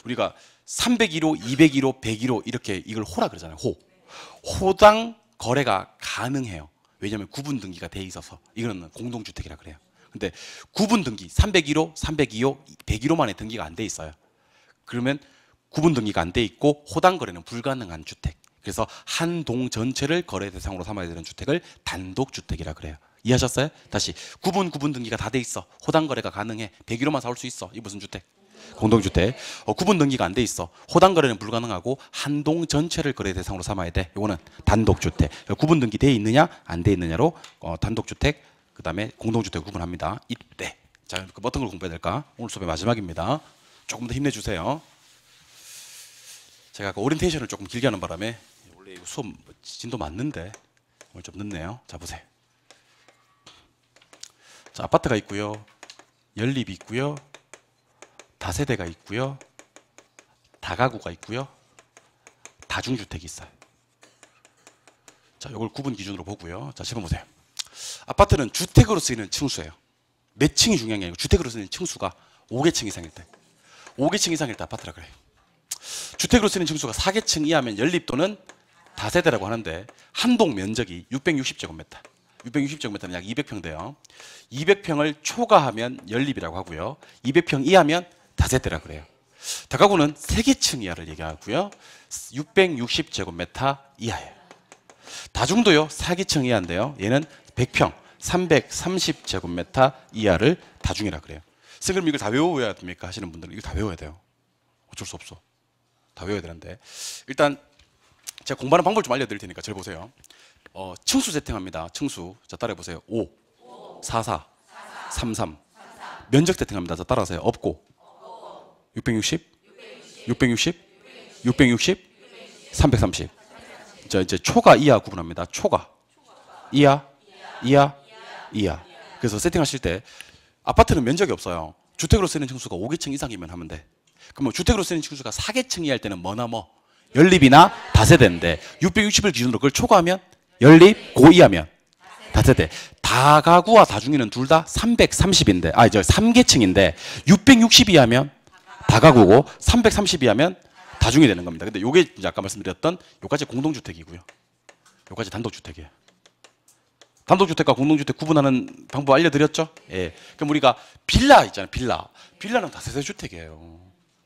우리가 301호, 201호, 101호 이렇게 이걸 호라 그러잖아요. 호당 거래가 가능해요. 왜냐하면 구분 등기가 돼 있어서 이거는 공동주택이라 그래요. 근데 구분 등기 301호, 302호, 101호만에 등기가 안 돼 있어요. 그러면 구분 등기가 안 돼 있고 호당 거래는 불가능한 주택. 그래서 한 동 전체를 거래 대상으로 삼아야 되는 주택을 단독주택이라 그래요. 이해하셨어요? 다시 구분 등기가 다 돼 있어. 호당 거래가 가능해. 101호만 사올 수 있어. 이 무슨 주택? 공동주택. 구분 등기가 안 돼 있어. 호당 거래는 불가능하고 한 동 전체를 거래 대상으로 삼아야 돼. 이거는 단독주택. 구분 등기 돼 있느냐 안 돼 있느냐로 단독주택 그다음에 공동주택 구분합니다. 이때 자, 어떤 걸 공부해야 될까? 오늘 수업의 마지막입니다. 조금 더 힘내주세요. 제가 아까 오리엔테이션을 조금 길게 하는 바람에 원래 수업 진도 맞는데 오늘 좀 늦네요. 자, 보세요. 자, 아파트가 있고요. 연립이 있고요. 다세대가 있고요. 다가구가 있고요. 다중주택이 있어요. 자, 이걸 구분 기준으로 보고요. 자, 시험 보세요. 아파트는 주택으로 쓰이는 층수예요. 몇 층이 중요한 게 아니고 주택으로 쓰이는 층수가 5개층 이상일 때 5개층 이상일 때 아파트라 그래요. 주택으로 쓰는 층수가 4개층 이하면 연립 또는 다세대라고 하는데 한동 면적이 660제곱미터. 660제곱미터는 약 200평 돼요. 200평을 초과하면 연립이라고 하고요. 200평 이하면 다세대라고 그래요. 다가구는 3개층 이하를 얘기하고요. 660제곱미터 이하예요. 다중도요. 4개층 이하인데요. 얘는 100평, 330제곱미터 이하를 다중이라고 그래요. 선생님 이걸 다 외워야 됩니까? 하시는 분들은 이거 다 외워야 돼요. 어쩔 수 없어. 다 외워야 되는데 일단 제가 공부하는 방법을 좀 알려드릴 테니까 잘 보세요. 층수 세팅합니다. 층수. 자, 따라해보세요. 5, 4, 4, 3, 3. 면적 세팅합니다. 자, 따라하세요. 없고 660, 660, 660, 330. 자, 이제 초과 이하 구분합니다. 초과 이하, 이하, 이하. 그래서 세팅하실 때 아파트는 면적이 없어요. 주택으로 쓰는 층수가 5개층 이상이면 하면 돼. 그러면 주택으로 쓰는 층수가 4개층 이하일 때는 뭐나 뭐 연립이나 다세대인데 660을 기준으로 그걸 초과하면 연립, 고 이하면 다세대. 다가구와 다중이는 둘 다 330인데 저 3개층인데 660 이하면 다가구고 330 이하면 다중이 되는 겁니다. 근데 요게 이제 아까 말씀드렸던 요까지 공동주택이고요. 요까지 단독주택이에요. 단독주택과 공동주택 구분하는 방법 알려드렸죠? 예. 그럼 우리가 빌라 있잖아요. 빌라는 다세대 주택이에요.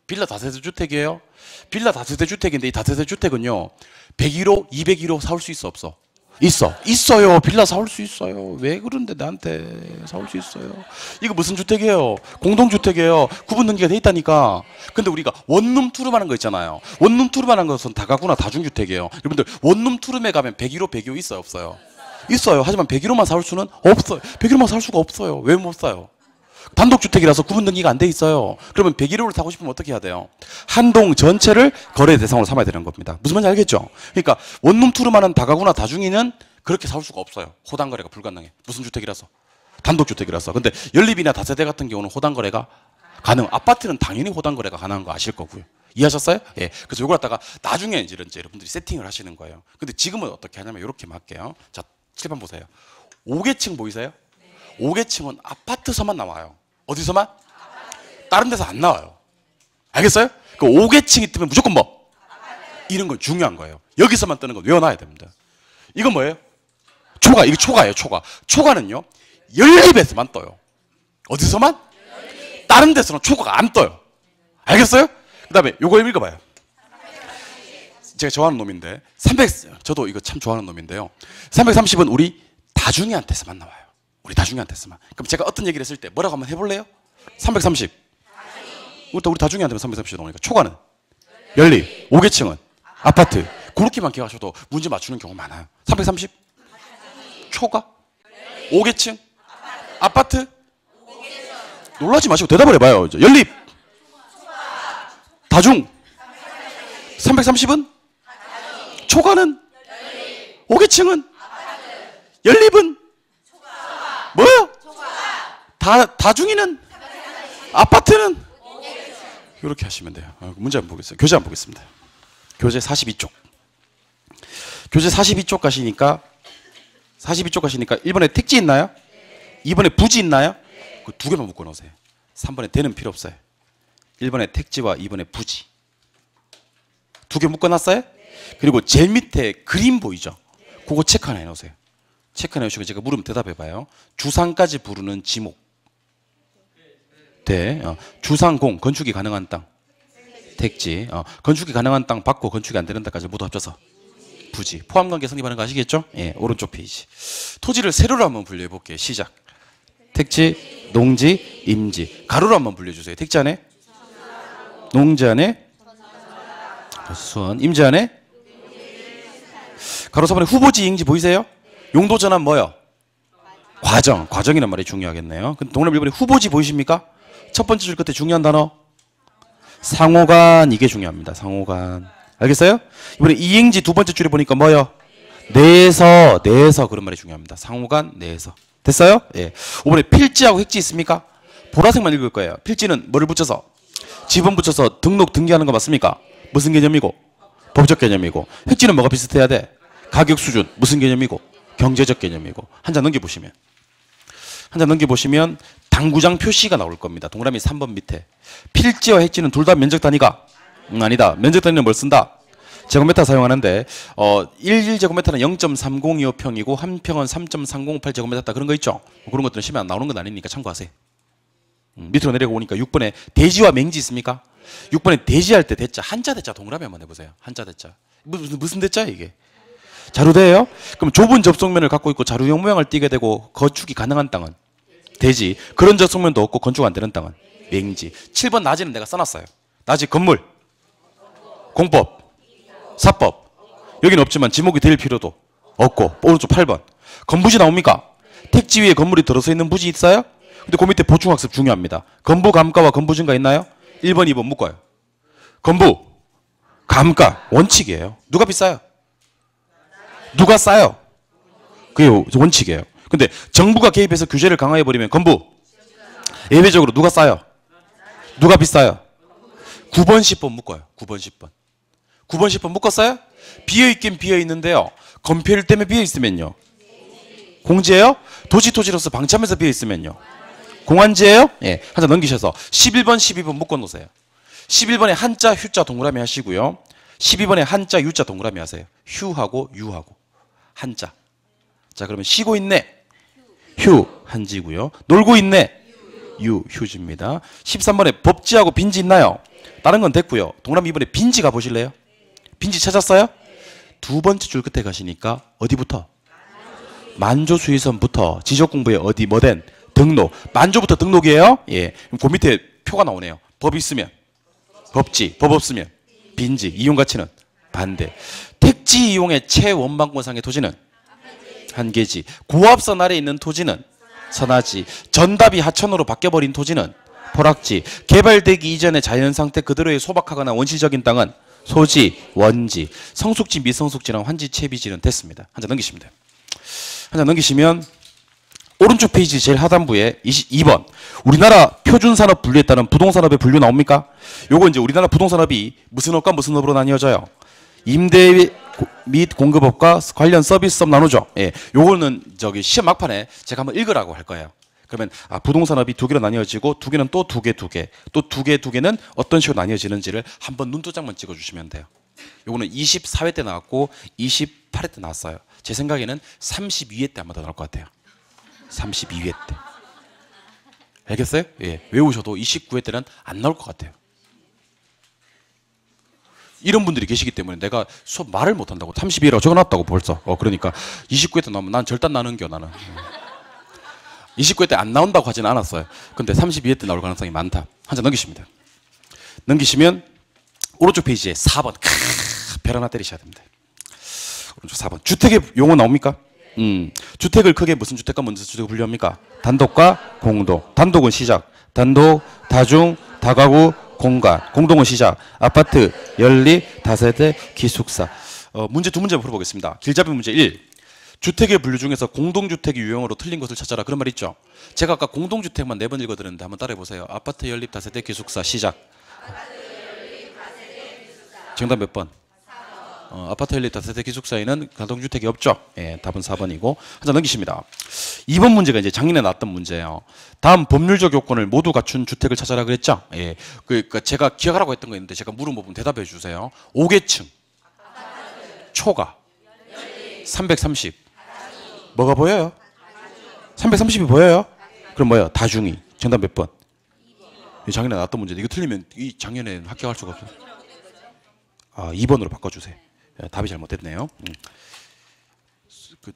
빌라 다세대 주택이에요. 빌라 다세대 주택인데 이 다세대 주택은요 101호, 201호 사올 수 있어 없어? 있어요. 빌라 사올 수 있어요. 왜 그런데 나한테 사올 수 있어요? 이거 무슨 주택이에요? 공동주택이에요. 구분 등기가 돼 있다니까. 근데 우리가 원룸 투룸하는 거 있잖아요. 원룸 투룸하는 것은 다가구나 다중주택이에요. 여러분들 원룸 투룸에 가면 101호, 102호 있어요 없어요? 있어요. 하지만 101호만 사올 수는 없어요. 101호만 살 수가 없어요. 왜 못 사요? 단독주택이라서 구분 등기가 안 돼 있어요. 그러면 101호를 사고 싶으면 어떻게 해야 돼요? 한 동 전체를 거래 대상으로 삼아야 되는 겁니다. 무슨 말인지 알겠죠? 그러니까 원룸 투룸하는 다가구나 다중이는 그렇게 사올 수가 없어요. 호당 거래가 불가능해. 무슨 주택이라서? 단독주택이라서. 근데 연립이나 다세대 같은 경우는 호당 거래가 가능. 아파트는 당연히 호당 거래가 가능한 거 아실 거고요. 이해하셨어요? 예. 그래서 이걸 갖다가 나중에 이제 여러분들이 세팅을 하시는 거예요. 근데 지금은 어떻게 하냐면 이렇게 할게요. 자, 칠판 보세요. 5개층 보이세요? 5개층은 아파트서만 나와요. 어디서만? 다른 데서 안 나와요. 알겠어요? 그 5계층이 뜨면 무조건 뭐? 이런 건 중요한 거예요. 여기서만 뜨는 건 외워놔야 됩니다. 이건 뭐예요? 초가. 이거 초가예요. 초가. 초가는요 연립에서만 떠요. 어디서만? 다른 데서는 초가가 안 떠요. 알겠어요? 그 다음에 요거 읽어봐요. 제가 좋아하는 놈인데 저도 이거 참 좋아하는 놈인데요. 330은 우리 다중이한테서만 나와요. 우리 다중이한테서만. 그럼 제가 어떤 얘기를 했을 때 뭐라고 한번 해볼래요? 330 우리 다중이한테만 330 나오니까 초가는 연립, 5계층은 아파트. 그렇게만 기억하셔도 문제 맞추는 경우 많아요. 330 초가 5계층 아파트 놀라지 마시고 대답을 해봐요. 연립 다중 330은 초가는 5계층은 연립은 뭐요? 다중이는 아파트는 이렇게 하시면 돼요. 문제 한번 보겠습니다. 교재 한번 보겠습니다. 교재 42쪽. 교재 42쪽 가시니까 1번에 택지 있나요? 2번에 부지 있나요? 그 두 개만 묶어 놓으세요. 3번에 대는 필요 없어요. 1번에 택지와 2번에 부지. 두 개 묶어 놨어요? 그리고 제일 밑에 그림 보이죠? 그거 체크 하나 해 놓으세요. 체크 하나 해주시고 제가 물으면 대답해 봐요. 주상까지 부르는 지목. 대. 주상공 건축이 가능한 땅. 택지. 건축이 가능한 땅 받고 건축이 안 되는 땅까지 모두 합쳐서 부지. 포함관계 성립하는 거 아시겠죠? 예, 오른쪽 페이지. 토지를 세로로 한번 분류해 볼게요. 시작. 택지, 농지, 임지. 가로로 한번 분류해 주세요. 택지 안에, 농지 안에, 수원, 임지 안에. 가로 4번에 후보지 이행지 보이세요? 용도 전환 뭐요? 과정이란 말이 중요하겠네요. 근데 동그라미 1번에 후보지 보이십니까? 첫 번째 줄 끝에 중요한 단어 상호간. 이게 중요합니다. 상호간. 알겠어요? 이번에 이행지 두 번째 줄에 보니까 뭐요? 내에서 그런 말이 중요합니다. 상호간 내에서. 됐어요? 예. 이번에 필지하고 획지 있습니까? 보라색만 읽을 거예요. 필지는 뭐를 붙여서? 지번 붙여서 등록 등기하는 거 맞습니까? 무슨 개념이고? 법적 개념이고. 획지는 뭐가 비슷해야 돼? 가격 수준. 무슨 개념이고? 경제적 개념이고. 한 장 넘겨보시면 당구장 표시가 나올 겁니다. 동그라미 3번 밑에. 필지와 획지는 둘 다 면적 단위가? 아니다. 면적 단위는 뭘 쓴다? 제곱미터 사용하는데 11제곱미터는 0.302평이고 한 평은 3.308제곱미터 그런 거 있죠? 그런 것들은 시험에 안 나오는 건 아니니까 참고하세요. 밑으로 내려가 보니까 6번에 대지와 맹지 있습니까? 6번에 대지할 때 대자, 한자 대자 동그라미 한번 해보세요. 한자 대자. 무슨 대자야 이게? 자루대예요? 그럼 좁은 접속면을 갖고 있고 자루형 모양을 띠게 되고 건축이 가능한 땅은? 대지. 그런 접속면도 없고 건축 안 되는 땅은? 맹지. 7번 낮이는 내가 써놨어요. 낮이 건물, 공법, 사법. 여기는 없지만 지목이 될 필요도 없고. 오른쪽 8번. 건부지 나옵니까? 택지 위에 건물이 들어서 있는 부지 있어요? 근데 그 밑에 보충학습 중요합니다. 건부 감가와 건부 증가 있나요? 1번, 2번 묶어요. 건부, 감가 원칙이에요. 누가 비싸요? 누가 싸요? 그게 원칙이에요. 근데 정부가 개입해서 규제를 강화해버리면 건부 예외적으로 누가 싸요? 누가 비싸요? 9번, 10번 묶어요. 9번, 10번. 9번, 10번 묶었어요? 비어있긴 비어있는데요. 건폐율 때문에 비어있으면요. 공지예요? 도시토지로서 방치하면서 비어있으면요. 공안지예요? 예. 한 장 넘기셔서 11번, 12번 묶어놓으세요. 11번에 한자, 휴자 동그라미 하시고요. 12번에 한자, 유자 동그라미 하세요. 휴하고 유하고 한자. 자, 그러면 쉬고 있네. 휴 한지고요. 놀고 있네. 유 휴지입니다. 13번에 법지하고 빈지 있나요? 다른 건 됐고요. 동그라미 2번에 빈지 가보실래요? 빈지 찾았어요? 두 번째 줄 끝에 가시니까 어디부터? 만조수의선부터 지적공부에 어디 뭐된 등록. 만조부터 등록이에요? 예. 그럼 그 밑에 표가 나오네요. 법 있으면 법지, 법 없으면 빈지. 이용 가치는 반대. 택지 이용의 최원방권상의 토지는 한계지. 고압선 아래 있는 토지는 선하지. 전답이 하천으로 바뀌어버린 토지는 포락지. 개발되기 이전의 자연상태 그대로의 소박하거나 원시적인 땅은 소지, 원지. 성숙지, 미성숙지랑 환지, 채비지는 됐습니다. 한 장 넘기시면 돼요. 한 장 넘기시면 오른쪽 페이지 제일 하단부에 22번 우리나라 표준산업 분류에 따른 부동산업의 분류 나옵니까? 요거 이제 우리나라 부동산업이 무슨 업과 무슨 업으로 나뉘어져요? 임대 및 공급업과 관련 서비스업 나누죠. 예, 요거는 저기 시험 막판에 제가 한번 읽으라고 할 거예요. 그러면 부동산업이 두 개로 나뉘어지고 두 개는 또 두 개, 또 두 개는 어떤 식으로 나뉘어지는지를 한번 눈도장만 찍어주시면 돼요. 요거는 24회 때 나왔고 28회 때 나왔어요. 제 생각에는 32회 때 아마 더 나올 것 같아요. 32회 때. 알겠어요? 예. 외우셔도 29회 때는 안 나올 것 같아요. 이런 분들이 계시기 때문에 내가 수업 말을 못한다고 32회라고 적어놨다고 벌써. 그러니까 29회 때 나오면 난 절단 나는겨 나는. 29회 때 안 나온다고 하진 않았어요. 근데 32회 때 나올 가능성이 많다. 한 장 넘기십니다. 넘기시면 오른쪽 페이지에 4번 별 하나 때리셔야 됩니다. 오른쪽 4번. 주택의 용어 나옵니까? 주택을 크게 무슨 주택과 무슨 주택을 분류합니까? 단독과 공동. 단독은 시작. 단독, 다중, 다가구, 공간. 공동은 시작. 아파트, 연립, 다세대, 기숙사. 문제 두 문제 풀어보겠습니다. 길잡이 문제 1. 주택의 분류 중에서 공동주택이 유형으로 틀린 것을 찾아라. 그런 말 있죠. 제가 아까 공동주택만 4번 읽어드렸는데 한번 따라해보세요. 아파트, 연립, 다세대, 기숙사. 시작. 정답 몇 번? 아파트, 연립, 다세대, 기숙사에는 공동주택이 없죠. 예, 답은 4번이고. 한 장 넘기십니다. 2번 문제가 이제 작년에 나왔던 문제예요. 다음 법률적 요건을 모두 갖춘 주택을 찾아라 그랬죠. 예, 그러니까 제가 기억하라고 했던 거 있는데 제가 물어보면 대답해 주세요. 5계층, 초가, 330. 뭐가 보여요? 330이 보여요? 그럼 뭐예요? 다중이. 정답 몇 번? 작년에 나왔던 문제인데 이거 틀리면 이 작년에 합격할 수가 없어요. 2번으로 바꿔주세요. 답이 잘못됐네요.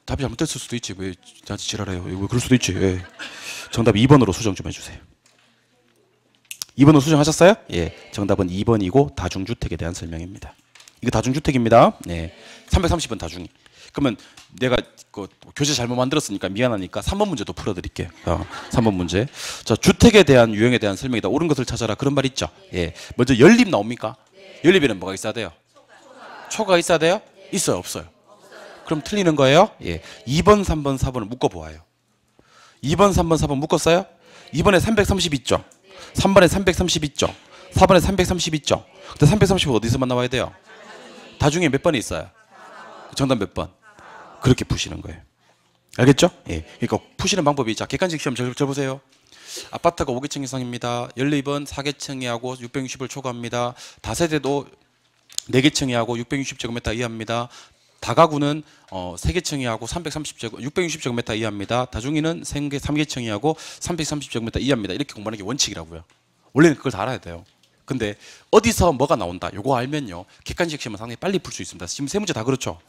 답이 잘못됐을 수도 있지. 왜 저한테 지랄해요? 왜 그럴 수도 있지. 예. 정답 2번으로 수정 좀 해주세요. 2번으로 수정하셨어요? 예. 정답은 2번이고 다중주택에 대한 설명입니다. 이거 다중주택입니다. 네. 330은 다중이. 그러면 내가 교재 잘못 만들었으니까 미안하니까 3번 문제도 풀어드릴게요. 3번 문제. 자, 주택에 대한 유형에 대한 설명이다. 옳은 것을 찾아라. 그런 말 있죠. 예. 먼저 연립 나옵니까? 연립에는 뭐가 있어야 돼요? 초가 있어야 돼요? 있어요? 없어요? 그럼 틀리는 거예요? 예. 2번, 3번, 4번을 묶어보아요. 2번, 3번, 4번 묶었어요? 2번에 330 있죠? 3번에 330 있죠? 4번에 330 있죠? 근데 330은 어디서만 나와야 돼요? 다중에 몇 번이 있어요? 정답 몇 번? 그렇게 푸시는 거예요. 알겠죠? 예. 그러니까 푸시는 방법이, 자, 객관식 시험 잘 보세요. 아파트가 5계층 이상입니다. 연립은 4계층이 하고 660을 초과합니다. 다세대도 4계층이 하고 660제곱미터 이하입니다. 다가구는 3계층이 하고 660제곱미터 이하입니다. 다중이는 3계층이 하고 330제곱미터 이하입니다. 이렇게 공부하는 게 원칙이라고요. 원래는 그걸 다 알아야 돼요. 근데 어디서 뭐가 나온다. 요거 알면요. 객관식 시험은 상당히 빨리 풀 수 있습니다. 지금 세 문제 다 그렇죠.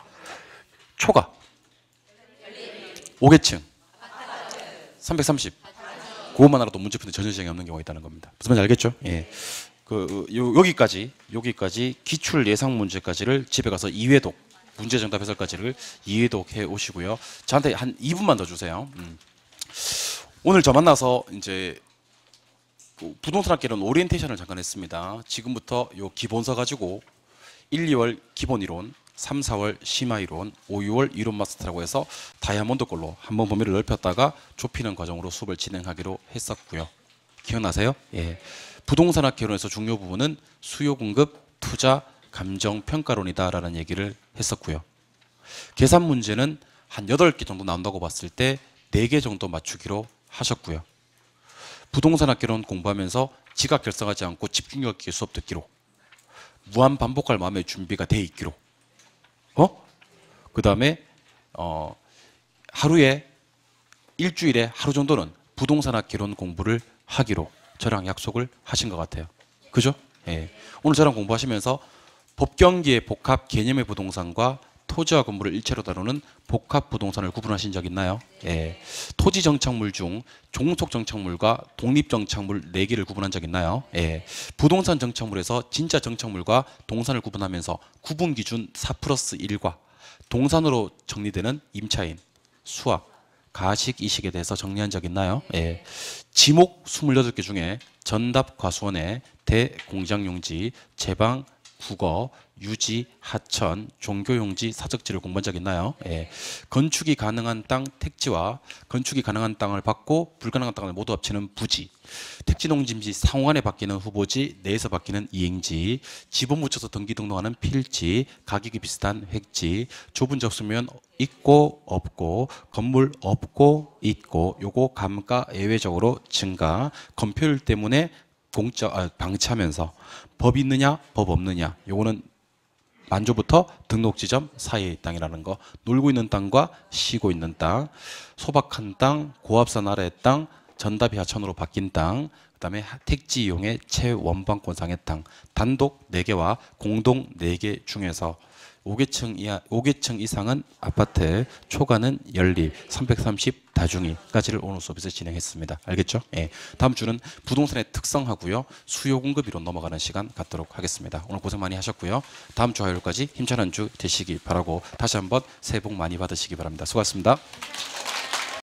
초가 5계층 330 그것만 알아도 문제 푸는데 전혀 지장이 없는 경우가 있다는 겁니다. 무슨 말인지 알겠죠? 예. 여기까지 기출 예상 문제까지를 집에 가서 2회독 문제 정답 해설까지를 2회독 해 오시고요. 저한테 한 2분만 더 주세요. 오늘 저 만나서 이제 부동산학개론 오리엔테이션을 잠깐 했습니다. 지금부터 요 기본서 가지고 1, 2월 기본 이론, 3, 4월 심화 이론, 5, 6월 이론 마스터라고 해서 다이아몬드 걸로 한번 범위를 넓혔다가 좁히는 과정으로 수업을 진행하기로 했었고요. 기억나세요? 예. 부동산학 개론에서 중요 부분은 수요 공급, 투자, 감정 평가론이다라는 얘기를 했었고요. 계산 문제는 한 8개 정도 나온다고 봤을 때 4개 정도 맞추기로 하셨고요. 부동산학 개론 공부하면서 지각 결석하지 않고 집중력 있게 수업 듣기로, 무한 반복할 마음의 준비가 돼 있기로, 그 다음에 하루에 일주일에 하루 정도는 부동산학 개론 공부를 하기로 저랑 약속을 하신 것 같아요. 그죠? 예. 오늘 저랑 공부하시면서 법경기의 복합 개념의 부동산과 토지와 건물을 일체로 다루는 복합 부동산을 구분하신 적 있나요? 예. 토지 정착물 중 종속 정착물과 독립 정착물 4개를 구분한 적 있나요? 예. 부동산 정착물에서 진짜 정착물과 동산을 구분하면서 구분 기준 4+1과 동산으로 정리되는 임차인, 수학, 가식, 이식에 대해서 정리한 적 있나요? 예. 지목 28개 중에 전답 과수원의 대공장용지, 제방, 국어, 유지, 하천, 종교용지, 사적지를 공부한 적 있나요? 예. 건축이 가능한 땅 택지와 건축이 가능한 땅을 받고 불가능한 땅을 모두 합치는 부지, 택지농지지 상호간에 바뀌는 후보지, 내에서 바뀌는 이행지, 지번 붙여서 등기 등록하는 필지, 가격이 비슷한 획지, 좁은 접수면 있고 없고, 건물 없고 있고, 요거 감가 예외적으로 증가, 건폐율 때문에 방치하면서 법 있느냐 법 없느냐, 요거는 만조부터 등록지점 사이의 땅이라는 거, 놀고 있는 땅과 쉬고 있는 땅, 소박한 땅, 고압산 아래의 땅, 전답이 하천으로 바뀐 땅, 그 다음에 택지 이용의 채원방권상의 땅, 단독 4개와 공동 4개 중에서 5계층 이상은 아파트, 초과는 연립, 330 다중이까지를 오늘 수업에서 진행했습니다. 알겠죠? 예. 다음 주는 부동산의 특성하고요, 수요 공급으로 넘어가는 시간 갖도록 하겠습니다. 오늘 고생 많이 하셨고요. 다음 주 화요일까지 힘찬 한 주 되시기 바라고, 다시 한번 새해 복 많이 받으시기 바랍니다. 수고하셨습니다.